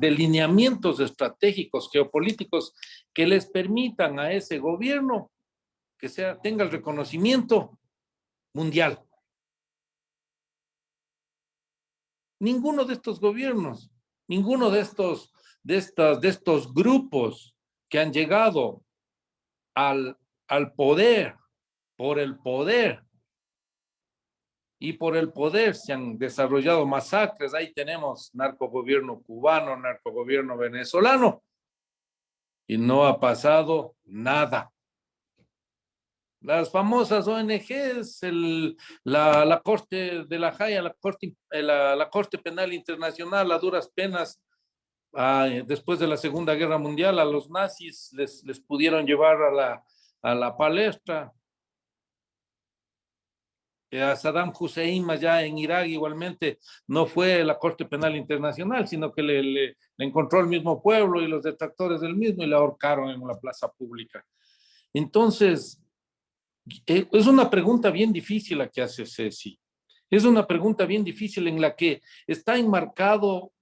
lineamientos estratégicos, geopolíticos, que les permitan a ese gobierno que tenga el reconocimiento mundial. Ninguno de estos gobiernos, ninguno de estos grupos que han llegado al poder por el poder, y por el poder se han desarrollado masacres. Ahí tenemos narcogobierno cubano, narcogobierno venezolano, y no ha pasado nada. Las famosas ONGs, la Corte de la Haya, la Corte Penal Internacional, a duras penas, después de la Segunda Guerra Mundial, a los nazis les pudieron llevar a la palestra. A Saddam Hussein allá en Irak igualmente no fue la Corte Penal Internacional, sino que le encontró el mismo pueblo y los detractores del mismo y le ahorcaron en la plaza pública. Entonces, es una pregunta bien difícil la que hace Ceci. Es una pregunta bien difícil en la que está enmarcado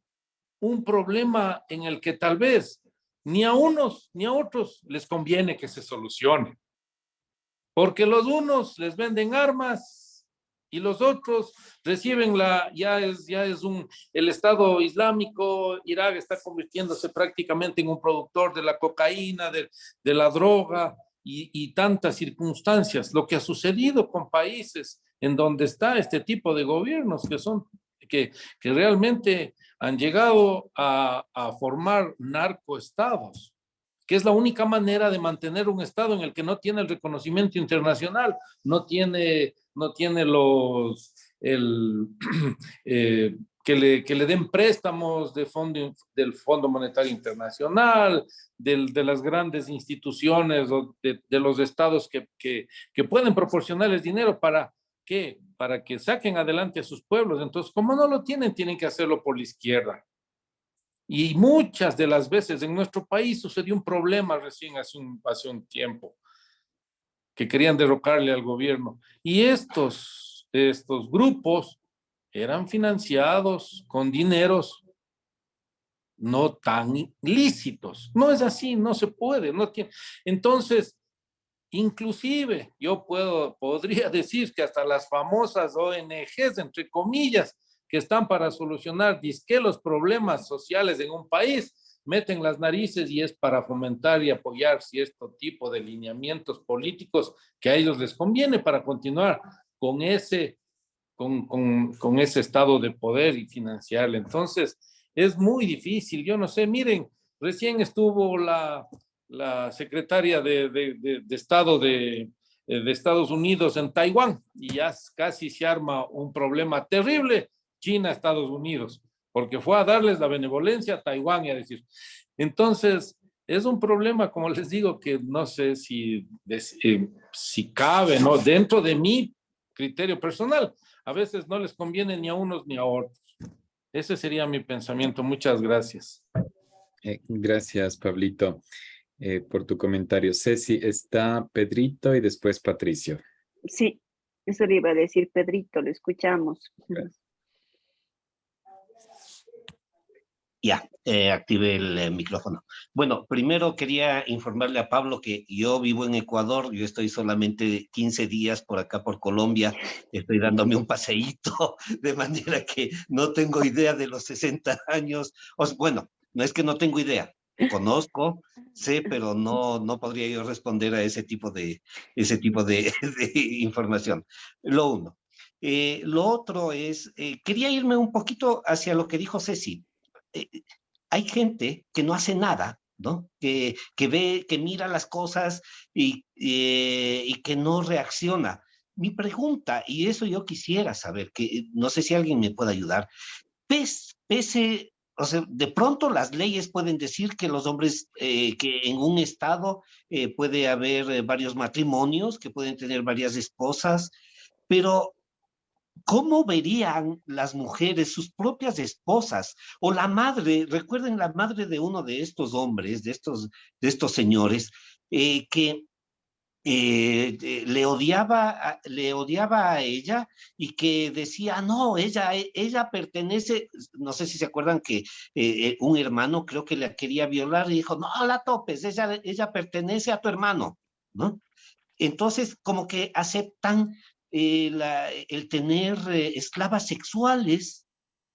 un problema en el que tal vez ni a unos ni a otros les conviene que se solucione. Porque los unos les venden armas y los otros reciben el Estado Islámico. Irak está convirtiéndose prácticamente en un productor de la cocaína, de la droga y tantas circunstancias. Lo que ha sucedido con países en donde está este tipo de gobiernos que realmente han llegado a formar narcoestados, que es la única manera de mantener un estado en el que no tiene el reconocimiento internacional, no tiene que le den préstamos del Fondo Monetario Internacional, de las grandes instituciones o de los estados que pueden proporcionarles dinero para ¿qué? Para que saquen adelante a sus pueblos. Entonces, como no lo tienen, tienen que hacerlo por la izquierda. Y muchas de las veces en nuestro país sucedió un problema recién hace un tiempo, que querían derrocarle al gobierno. Y estos grupos eran financiados con dineros no tan lícitos. No es así, no se puede. No tiene. Entonces, inclusive, yo podría decir que hasta las famosas ONGs, entre comillas, que están para solucionar disque los problemas sociales en un país, meten las narices y es para fomentar y apoyar cierto tipo de lineamientos políticos que a ellos les conviene para continuar con ese estado de poder y financiar. Entonces, es muy difícil. Yo no sé, miren, recién estuvo la secretaria de Estado de Estados Unidos en Taiwán y ya casi se arma un problema terrible China-Estados Unidos, porque fue a darles la benevolencia a Taiwán y a decir. Entonces, es un problema, como les digo, que no sé si cabe, ¿no? Dentro de mi criterio personal, a veces no les conviene ni a unos ni a otros. Ese sería mi pensamiento. Muchas gracias. Gracias, Pablito, por tu comentario. Ceci, está Pedrito y después Patricio. Sí, eso le iba a decir, Pedrito, lo escuchamos. Gracias. Ya, active el micrófono. Bueno, primero quería informarle a Pablo que yo vivo en Ecuador, yo estoy solamente 15 días por acá, por Colombia, estoy dándome un paseíto, de manera que no tengo idea de los 60 años. Bueno, no es que no tengo idea, conozco, sé, pero no podría yo responder a ese tipo de información. Lo uno. Lo otro es, quería irme un poquito hacia lo que dijo Ceci. Hay gente que no hace nada, ¿no? Que ve, que mira las cosas y que no reacciona. Mi pregunta, y eso yo quisiera saber, que no sé si alguien me puede ayudar, pese, o sea, de pronto las leyes pueden decir que los hombres, que en un estado puede haber varios matrimonios, que pueden tener varias esposas, pero ¿cómo verían las mujeres, sus propias esposas, o la madre? Recuerden la madre de uno de estos hombres, de estos señores, que le odiaba a ella y que decía, no, ella pertenece, no sé si se acuerdan que un hermano creo que la quería violar y dijo, no la topes, ella pertenece a tu hermano, ¿no? Entonces, como que aceptan el tener esclavas sexuales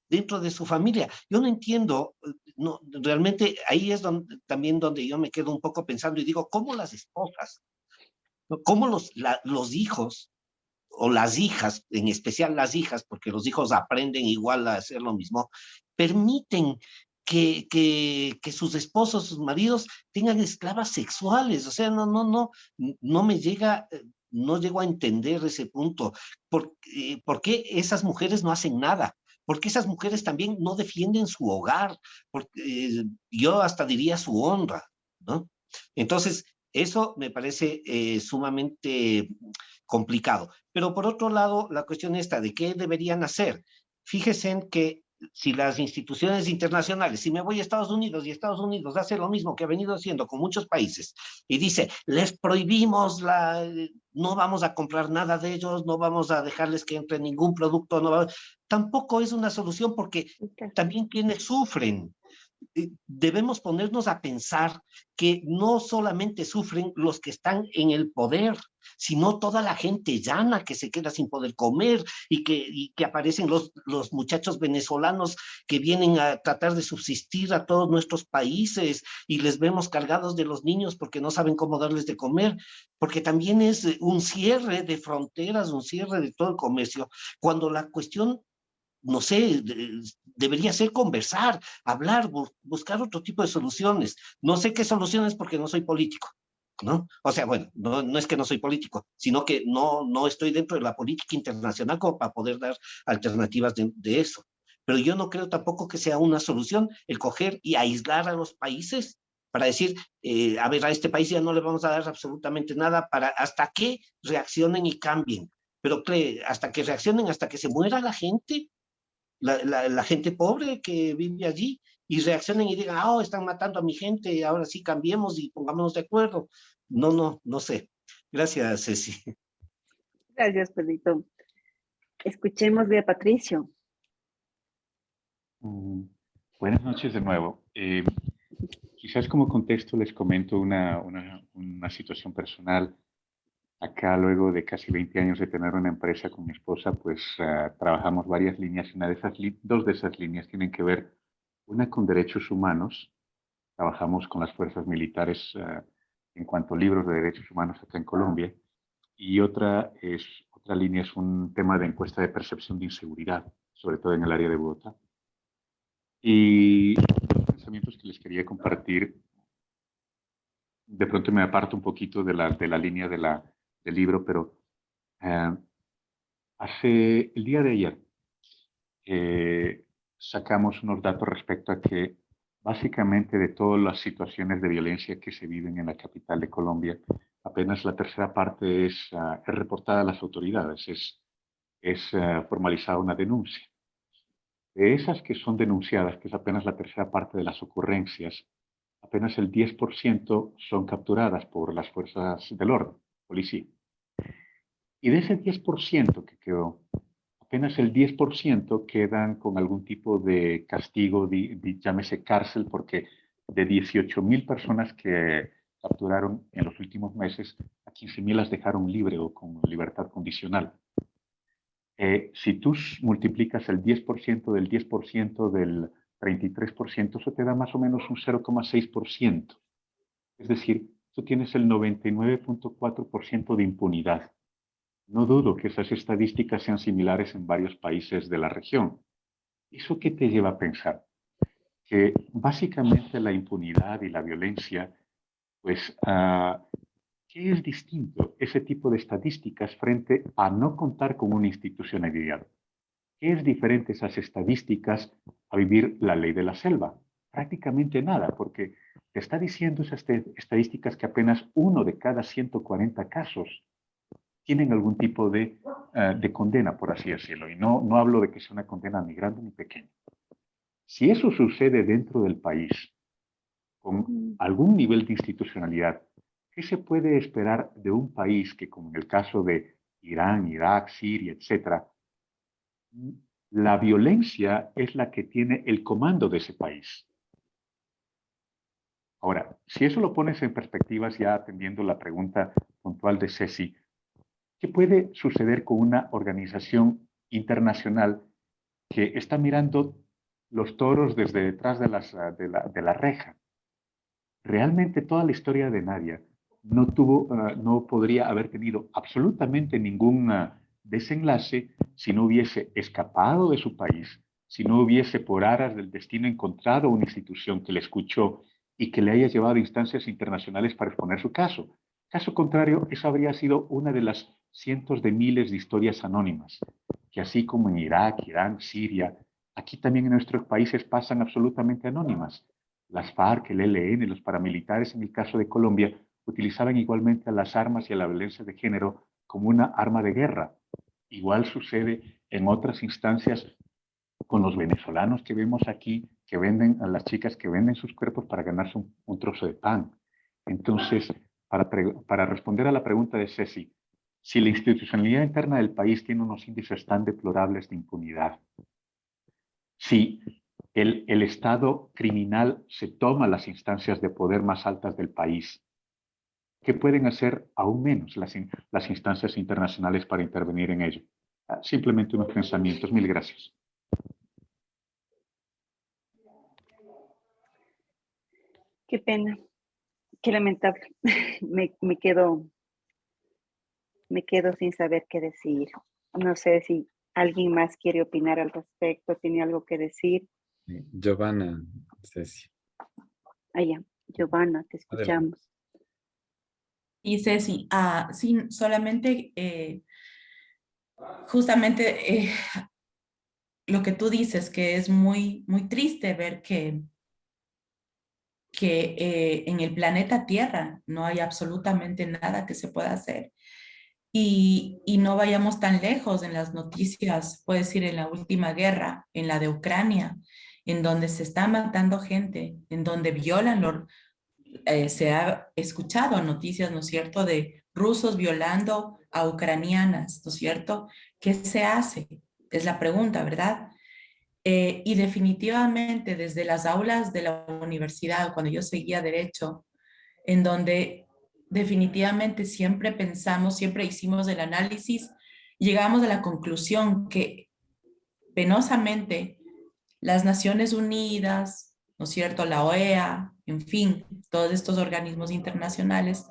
dentro de su familia. Yo no entiendo, no, realmente ahí es también donde yo me quedo un poco pensando y digo, ¿cómo las esposas, cómo los hijos o las hijas, en especial las hijas, porque los hijos aprenden igual a hacer lo mismo, permiten que sus esposos, sus maridos tengan esclavas sexuales? O sea, no me llega, no llego a entender ese punto. ¿Por qué esas mujeres no hacen nada? ¿Por qué esas mujeres también no defienden su hogar? Porque, yo hasta diría su honra, ¿no? Entonces, eso me parece sumamente complicado. Pero por otro lado, la cuestión esta de qué deberían hacer. Fíjense en que si las instituciones internacionales, si me voy a Estados Unidos y Estados Unidos hace lo mismo que ha venido haciendo con muchos países y dice, les prohibimos no vamos a comprar nada de ellos, no vamos a dejarles que entre ningún producto, tampoco es una solución porque también quienes sufren. Debemos ponernos a pensar que no solamente sufren los que están en el poder, sino toda la gente llana que se queda sin poder comer y que aparecen los muchachos venezolanos que vienen a tratar de subsistir a todos nuestros países y les vemos cargados de los niños porque no saben cómo darles de comer, porque también es un cierre de fronteras, un cierre de todo el comercio, cuando la cuestión, no sé, debería ser conversar, hablar, buscar otro tipo de soluciones. No sé qué soluciones porque no soy político, ¿no? O sea, bueno, no es que no soy político, sino que no estoy dentro de la política internacional como para poder dar alternativas de eso. Pero yo no creo tampoco que sea una solución el coger y aislar a los países para decir, a ver, a este país ya no le vamos a dar absolutamente nada hasta que reaccionen y cambien. pero hasta que reaccionen, hasta que se muera la gente, la gente pobre que vive allí, y reaccionen y digan, oh, están matando a mi gente, ahora sí cambiemos y pongámonos de acuerdo. No sé. Gracias, Ceci. Gracias, Pedrito. Escuchemos a Patricio. Buenas noches de nuevo. Quizás como contexto les comento una situación personal. Acá, luego de casi 20 años de tener una empresa con mi esposa, pues trabajamos varias líneas y dos de esas líneas tienen que ver, una con derechos humanos. Trabajamos con las fuerzas militares en cuanto a libros de derechos humanos acá en Colombia. Y otra línea es un tema de encuesta de percepción de inseguridad, sobre todo en el área de Bogotá. Y los pensamientos que les quería compartir, de pronto me aparto un poquito de la línea del libro, pero el día de ayer sacamos unos datos respecto a que básicamente de todas las situaciones de violencia que se viven en la capital de Colombia, apenas la tercera parte es reportada a las autoridades, es formalizada una denuncia. De esas que son denunciadas, que es apenas la tercera parte de las ocurrencias, apenas el 10% son capturadas por las fuerzas del orden, policía. Y de ese 10% que quedó, apenas el 10% quedan con algún tipo de castigo, llámese cárcel, porque de 18.000 personas que capturaron en los últimos meses, a 15.000 las dejaron libre o con libertad condicional. Si tú multiplicas el 10% del 10% del 33%, eso te da más o menos un 0,6%. Es decir, tú tienes el 99,4% de impunidad. No dudo que esas estadísticas sean similares en varios países de la región. ¿Eso qué te lleva a pensar? Que básicamente la impunidad y la violencia, pues, ¿qué es distinto ese tipo de estadísticas frente a no contar con una institucionalidad? ¿Qué es diferente esas estadísticas a vivir la ley de la selva? Prácticamente nada, porque te está diciendo esas estadísticas que apenas 1 de cada 140 casos tienen algún tipo de condena, por así decirlo. Y no hablo de que sea una condena ni grande ni pequeña. Si eso sucede dentro del país, con algún nivel de institucionalidad, ¿qué se puede esperar de un país que, como en el caso de Irán, Irak, Siria, etcétera, la violencia es la que tiene el comando de ese país? Ahora, si eso lo pones en perspectivas, ya atendiendo la pregunta puntual de Ceci, ¿qué puede suceder con una organización internacional que está mirando los toros desde detrás de la reja? Realmente toda la historia de Nadia no podría haber tenido absolutamente ningún desenlace si no hubiese escapado de su país, si no hubiese por aras del destino encontrado una institución que le escuchó y que le haya llevado a instancias internacionales para exponer su caso. Caso contrario, eso habría sido una de las cientos de miles de historias anónimas, que así como en Irak, Irán, Siria, aquí también en nuestros países pasan absolutamente anónimas. Las FARC, el ELN, los paramilitares en el caso de Colombia, utilizaban igualmente a las armas y a la violencia de género como una arma de guerra. Igual sucede en otras instancias con los venezolanos que vemos aquí, que venden a las chicas que venden sus cuerpos para ganarse un trozo de pan. Entonces, para responder a la pregunta de Ceci, si la institucionalidad interna del país tiene unos índices tan deplorables de impunidad, si el Estado criminal se toma las instancias de poder más altas del país, ¿qué pueden hacer aún menos las instancias internacionales para intervenir en ello? Simplemente unos pensamientos. Mil gracias. Qué pena, qué lamentable. me quedo sin saber qué decir. No sé si alguien más quiere opinar al respecto, tiene algo que decir. Giovanna, Ceci. Ya, Giovanna, te escuchamos. Y Ceci, sí, solamente justamente lo que tú dices, que es muy, muy triste ver que en el planeta Tierra no hay absolutamente nada que se pueda hacer. Y no vayamos tan lejos en las noticias, puedo decir en la última guerra, en la de Ucrania, en donde se está matando gente, en donde violan, se ha escuchado noticias, ¿no es cierto?, de rusos violando a ucranianas, ¿no es cierto? ¿Qué se hace? Es la pregunta, ¿verdad? Y definitivamente desde las aulas de la universidad, cuando yo seguía derecho, en donde definitivamente siempre pensamos, siempre hicimos el análisis, llegamos a la conclusión que penosamente las Naciones Unidas, ¿no es cierto?, la OEA, en fin, todos estos organismos internacionales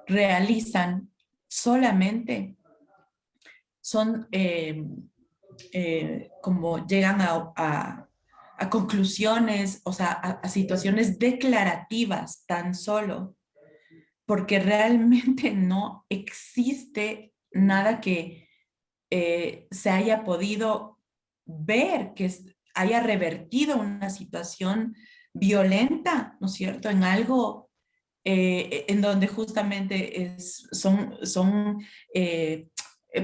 realizan solamente, son como llegan a conclusiones, o sea, a situaciones declarativas tan solo, porque realmente no existe nada que se haya podido ver, que haya revertido una situación violenta, ¿no es cierto?, en algo en donde justamente son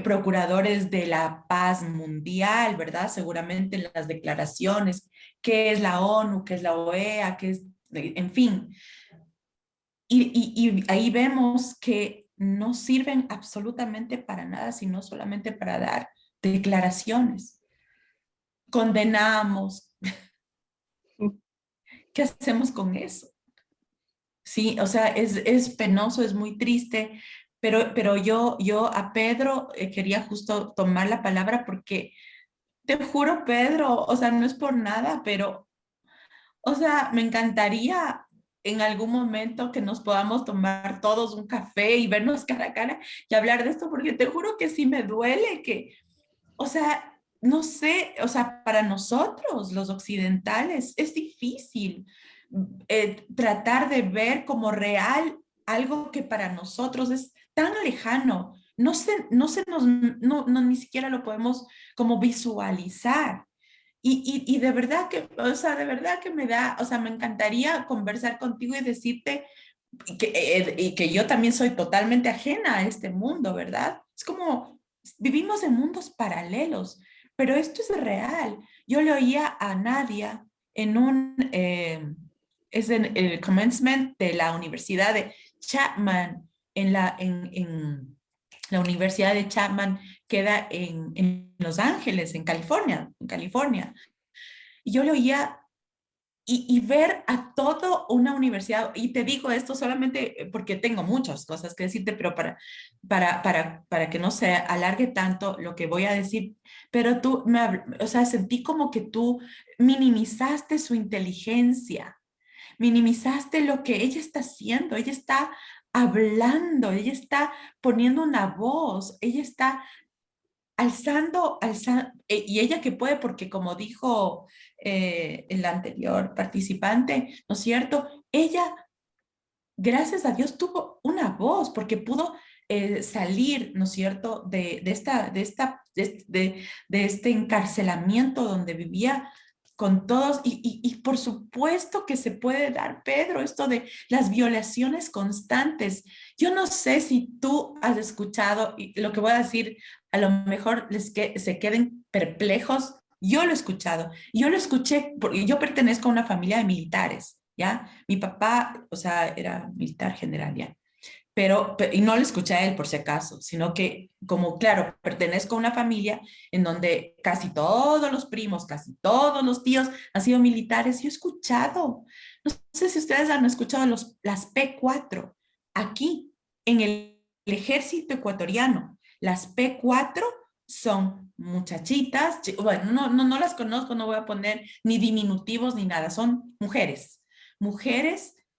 procuradores de la paz mundial, ¿verdad? Seguramente en las declaraciones, qué es la ONU, qué es la OEA, qué es, en fin. Y ahí vemos que no sirven absolutamente para nada, sino solamente para dar declaraciones. Condenamos. ¿Qué hacemos con eso? Sí, o sea, es penoso, es muy triste, pero yo a Pedro quería justo tomar la palabra porque te juro, Pedro, o sea, no es por nada, pero, o sea, me encantaría en algún momento que nos podamos tomar todos un café y vernos cara a cara y hablar de esto, porque te juro que sí me duele que, o sea, no sé, o sea, para nosotros, los occidentales, es difícil tratar de ver como real algo que para nosotros es tan lejano. No se nos, no, ni siquiera lo podemos como visualizar. Y de verdad que, o sea, de verdad que me da, o sea, me encantaría conversar contigo y decirte y que yo también soy totalmente ajena a este mundo, ¿verdad? Es como vivimos en mundos paralelos, pero esto es real. Yo le oía a Nadia en es en el commencement de la Universidad de Chapman, en la Universidad de Chapman queda en Los Ángeles, en California. Y yo le oía y ver a toda una universidad, y te digo esto solamente porque tengo muchas cosas que decirte, pero para que no se alargue tanto lo que voy a decir, pero tú, o sea, sentí como que tú minimizaste su inteligencia, minimizaste lo que ella está haciendo, ella está hablando, ella está poniendo una voz, ella está alzando, y ella que puede, porque como dijo el anterior participante, ¿no es cierto? Ella, gracias a Dios, tuvo una voz, porque pudo salir, ¿no es cierto?, de este encarcelamiento donde vivía con todos, y por supuesto que se puede dar, Pedro, esto de las violaciones constantes. Yo no sé si tú has escuchado, y lo que voy a decir, a lo mejor se queden perplejos. Yo lo he escuchado, yo lo escuché, porque yo pertenezco a una familia de militares, ¿ya? Mi papá, o sea, era militar general, ¿ya? Y no lo escuché a él por si acaso, sino que como, claro, pertenezco a una familia en donde casi todos los primos, casi todos los tíos han sido militares. Yo he escuchado, no sé si ustedes han escuchado las P4 aquí en el ejército ecuatoriano. Las P4 son muchachitas, bueno, no las conozco, no voy a poner ni diminutivos ni nada, son mujeres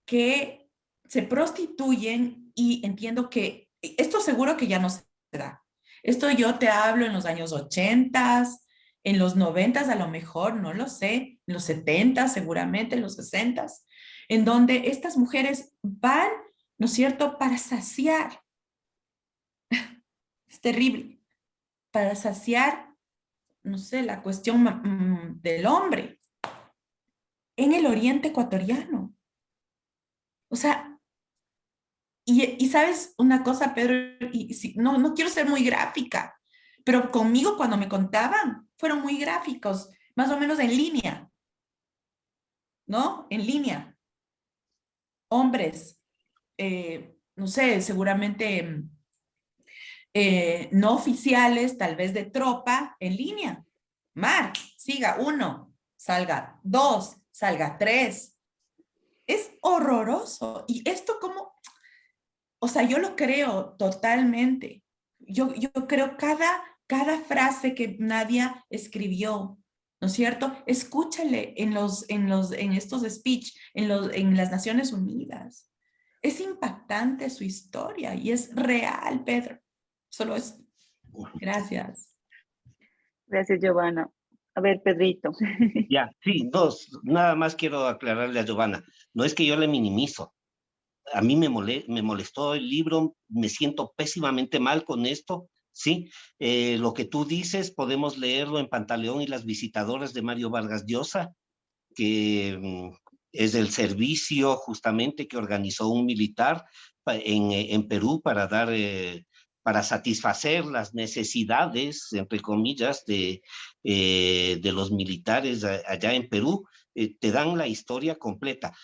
que se prostituyen, y entiendo que esto seguro que ya no se da. Esto yo te hablo en los años 80, en los 90 a lo mejor, no lo sé, en los 70 seguramente, en los 60, en donde estas mujeres van, ¿no es cierto?, para saciar. Es terrible. Para saciar, no sé, la cuestión del hombre en el oriente ecuatoriano. O sea, Y sabes una cosa, Pedro, y no quiero ser muy gráfica, pero conmigo cuando me contaban, fueron muy gráficos, más o menos en línea, ¿no? En línea. Hombres, no sé, seguramente no oficiales, tal vez de tropa, en línea. Mar, siga 1, salga 2, salga 3. Es horroroso. Y esto como, o sea, yo lo creo totalmente. Yo creo cada frase que Nadia escribió, ¿no es cierto? Escúchale en estos speech, en las Naciones Unidas. Es impactante su historia y es real, Pedro. Solo es. Gracias. Gracias, Giovanna. A ver, Pedrito. Ya, sí, nada más quiero aclararle a Giovanna. No es que yo le minimizo. A mí me molestó el libro, me siento pésimamente mal con esto, ¿sí? Lo que tú dices, podemos leerlo en Pantaleón y las visitadoras de Mario Vargas Llosa, que es el servicio justamente que organizó un militar en Perú para satisfacer las necesidades, entre comillas, de los militares allá en Perú. Te dan la historia completa.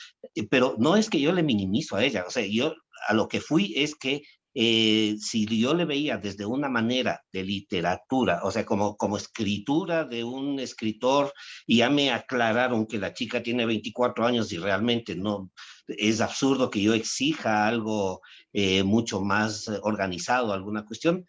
Pero no es que yo le minimizo a ella, o sea, yo a lo que fui es que si yo le veía desde una manera de literatura, o sea, como escritura de un escritor, y ya me aclararon que la chica tiene 24 años y realmente no, es absurdo que yo exija algo mucho más organizado, alguna cuestión.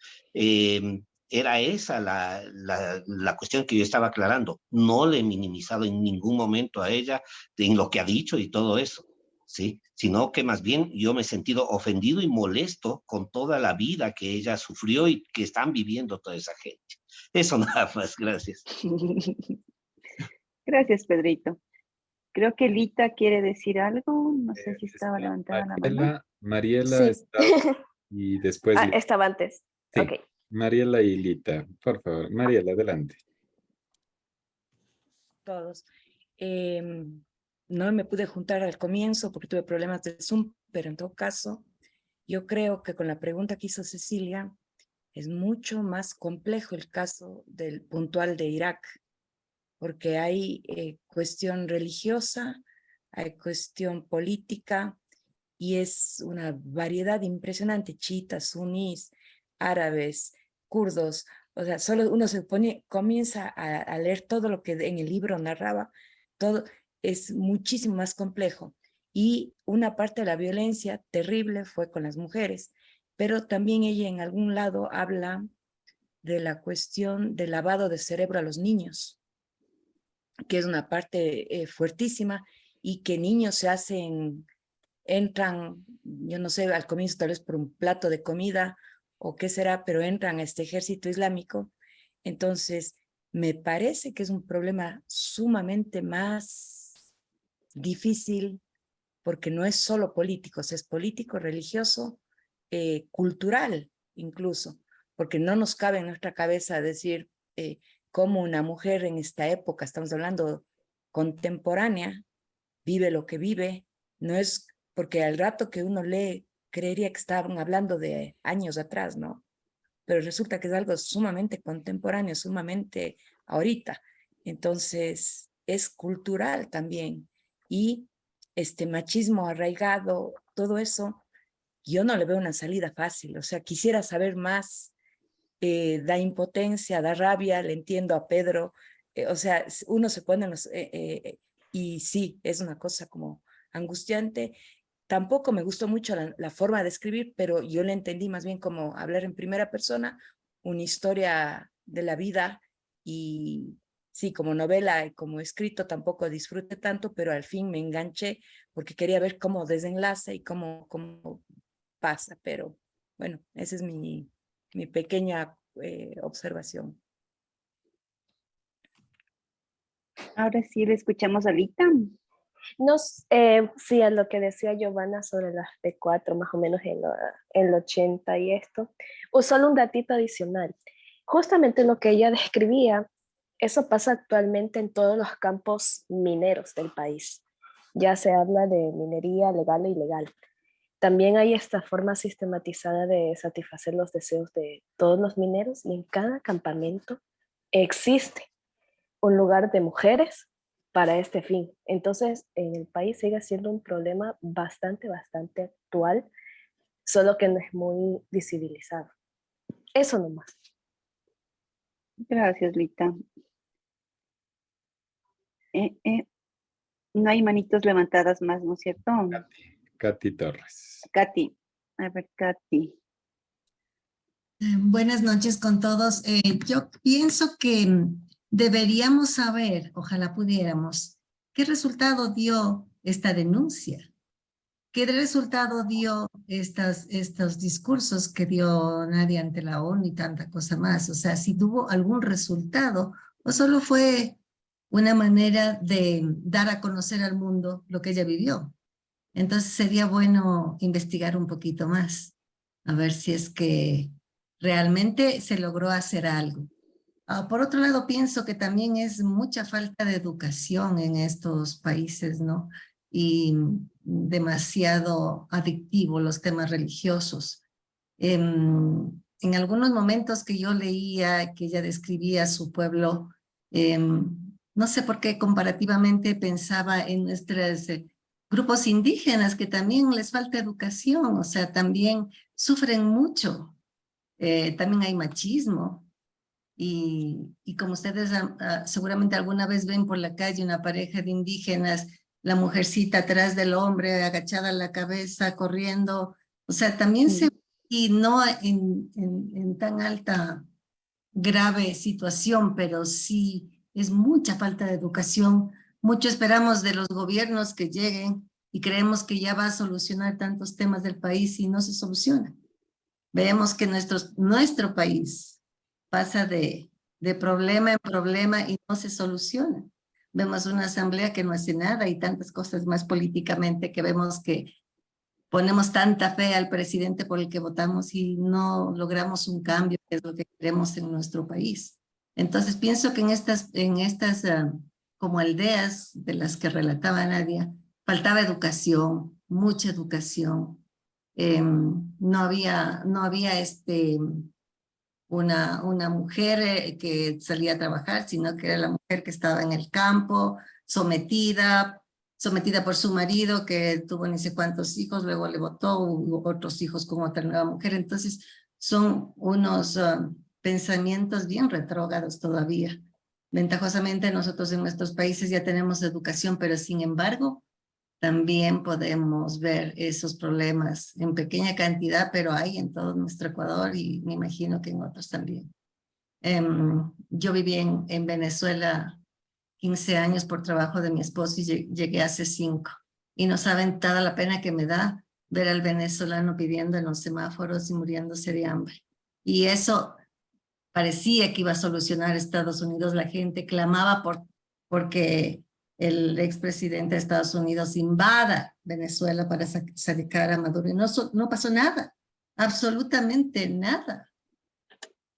Era esa la cuestión que yo estaba aclarando. No le he minimizado en ningún momento a ella en lo que ha dicho y todo eso, ¿sí? Sino que más bien yo me he sentido ofendido y molesto con toda la vida que ella sufrió y que están viviendo toda esa gente. Eso nada más, gracias. Gracias, Pedrito. Creo que Lita quiere decir algo. No sé si estaba Está levantada la mano. Mariela Sí. está y después Lita. Estaba antes. Sí, Ok. Mariela y Lita, por favor. Mariela, adelante. Todos. No me pude juntar al comienzo porque tuve problemas de Zoom, pero en todo caso, yo creo que con la pregunta que hizo Cecilia, es mucho más complejo el caso del puntual de Irak, porque hay cuestión religiosa, hay cuestión política, y es una variedad impresionante, chiitas, sunís, árabes, kurdos. O sea, solo uno comienza a leer todo lo que en el libro narraba, todo es muchísimo más complejo. Y una parte de la violencia terrible fue con las mujeres, pero también ella en algún lado habla de la cuestión del lavado de cerebro a los niños, que es una parte fuertísima, y que niños entran, yo no sé, al comienzo tal vez por un plato de comida o qué será, pero entran a este ejército islámico. Entonces, me parece que es un problema sumamente más difícil, porque no es solo político, es político, religioso, cultural incluso, porque no nos cabe en nuestra cabeza decir cómo una mujer en esta época, estamos hablando contemporánea, vive lo que vive. No es porque al rato que uno lee, creería que estaban hablando de años atrás, ¿no? Pero resulta que es algo sumamente contemporáneo, sumamente ahorita. Entonces, es cultural también. Y este machismo arraigado, todo eso, yo no le veo una salida fácil. O sea, quisiera saber más. Da impotencia, da rabia, le entiendo a Pedro. O sea, uno se pone en los... y sí, es una cosa como angustiante. Tampoco me gustó mucho la forma de escribir, pero yo le entendí más bien como hablar en primera persona, una historia de la vida. Y sí, como novela y como escrito tampoco disfruté tanto, pero al fin me enganché porque quería ver cómo desenlace y cómo pasa. Pero bueno, esa es mi pequeña observación. Ahora sí le escuchamos a Lita. Sí, a lo que decía Giovanna sobre las P4, más o menos en el 80 y esto, solo un datito adicional. Justamente lo que ella describía, eso pasa actualmente en todos los campos mineros del país. Ya se habla de minería legal e ilegal. También hay esta forma sistematizada de satisfacer los deseos de todos los mineros y en cada campamento existe un lugar de mujeres para este fin. Entonces, en el país sigue siendo un problema bastante actual, solo que no es muy visibilizado. Eso nomás. Gracias, Lita. No hay manitos levantadas más, ¿no es cierto? Katy Torres. Katy. A ver, Katy. Buenas noches con todos. Yo pienso que deberíamos saber, ojalá pudiéramos, qué resultado dio esta denuncia, qué resultado dio estos discursos que dio Nadia ante la ONU y tanta cosa más. O sea, si tuvo algún resultado o solo fue una manera de dar a conocer al mundo lo que ella vivió. Entonces sería bueno investigar un poquito más, a ver si es que realmente se logró hacer algo. Por otro lado, pienso que también es mucha falta de educación en estos países, ¿no? Y demasiado adictivo los temas religiosos. En algunos momentos que yo leía que ella describía su pueblo, no sé por qué comparativamente pensaba en nuestros grupos indígenas que también les falta educación, o sea, también sufren mucho. También hay machismo y como ustedes seguramente alguna vez ven por la calle una pareja de indígenas, la mujercita atrás del hombre, agachada la cabeza, corriendo, o sea, también se y no en tan alta, grave situación, pero sí es mucha falta de educación. Mucho esperamos de los gobiernos que lleguen y creemos que ya va a solucionar tantos temas del país y no se soluciona. Vemos que nuestro país pasa de problema en problema y no se soluciona. Vemos una asamblea que no hace nada y tantas cosas más políticamente que vemos que ponemos tanta fe al presidente por el que votamos y no logramos un cambio, que es lo que queremos en nuestro país. Entonces pienso que en estas como aldeas de las que relataba Nadia, faltaba educación, mucha educación. No había una mujer que salía a trabajar, sino que era la mujer que estaba en el campo, sometida por su marido, que tuvo ni sé cuántos hijos, luego le botó, hubo otros hijos con otra nueva mujer. Entonces, son unos pensamientos bien retrógrados todavía. Ventajosamente, nosotros en nuestros países ya tenemos educación, pero sin embargo, también podemos ver esos problemas en pequeña cantidad, pero hay en todo nuestro Ecuador y me imagino que en otros también. Yo viví en Venezuela 15 años por trabajo de mi esposo y llegué hace 5. Y no saben toda la pena que me da ver al venezolano pidiendo en los semáforos y muriéndose de hambre. Y eso parecía que iba a solucionar Estados Unidos. La gente clamaba porque el expresidente de Estados Unidos invada Venezuela para sacar a Maduro. Y no pasó nada, absolutamente nada.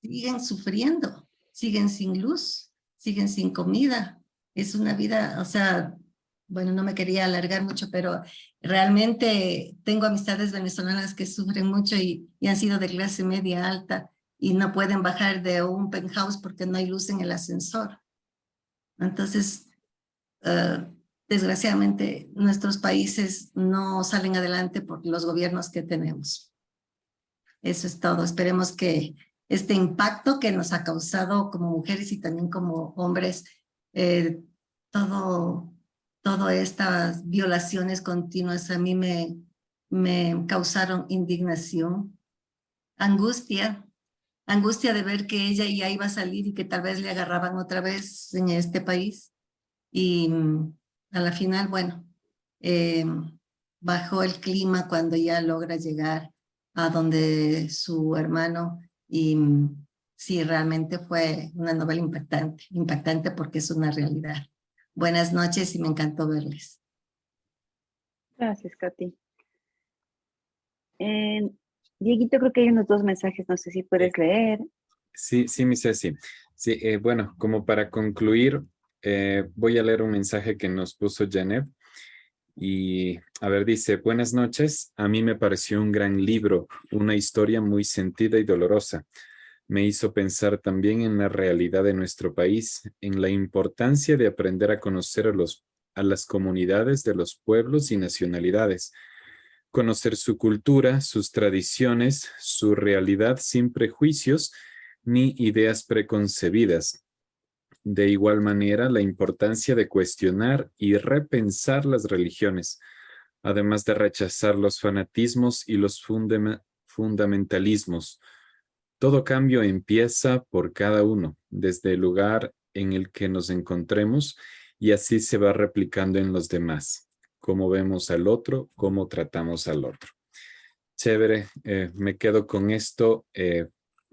Siguen sufriendo, siguen sin luz, siguen sin comida. Es una vida, o sea, bueno, no me quería alargar mucho, pero realmente tengo amistades venezolanas que sufren mucho y han sido de clase media alta y no pueden bajar de un penthouse porque no hay luz en el ascensor. Entonces, desgraciadamente, nuestros países no salen adelante por los gobiernos que tenemos. Eso es todo. Esperemos que este impacto que nos ha causado como mujeres y también como hombres, todas estas violaciones continuas a mí me causaron indignación, angustia de ver que ella ya iba a salir y que tal vez le agarraban otra vez en este país. Y a la final, bueno, bajó el clima cuando ya logra llegar a donde su hermano y sí, realmente fue una novela impactante porque es una realidad. Buenas noches y me encantó verles. Gracias, Katy. Dieguito, creo que hay unos 2 mensajes, no sé si puedes leer. Sí, mi Ceci. Sí, bueno, como para concluir, voy a leer un mensaje que nos puso Janet Y a ver, dice, buenas noches. A mí me pareció un gran libro, una historia muy sentida y dolorosa. Me hizo pensar también en la realidad de nuestro país, en la importancia de aprender a conocer a las comunidades de los pueblos y nacionalidades, conocer su cultura, sus tradiciones, su realidad sin prejuicios ni ideas preconcebidas. De igual manera, la importancia de cuestionar y repensar las religiones, además de rechazar los fanatismos y los fundamentalismos. Todo cambio empieza por cada uno, desde el lugar en el que nos encontremos, y así se va replicando en los demás. Cómo vemos al otro, cómo tratamos al otro. Chévere, me quedo con esto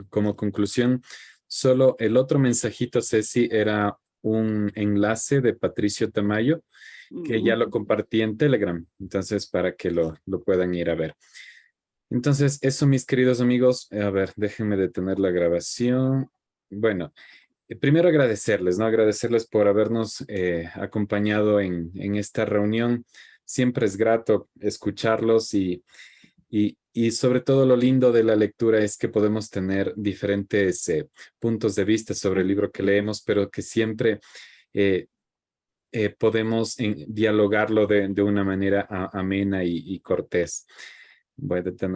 como conclusión. Solo el otro mensajito, Ceci, era un enlace de Patricio Tamayo, que ya lo compartí en Telegram, entonces para que lo puedan ir a ver. Entonces, eso, mis queridos amigos. A ver, déjenme detener la grabación. Bueno, primero agradecerles, ¿no? Agradecerles por habernos acompañado en esta reunión. Siempre es grato escucharlos y sobre todo lo lindo de la lectura es que podemos tener diferentes puntos de vista sobre el libro que leemos, pero que siempre podemos dialogarlo de una manera amena y cortés. Voy a detener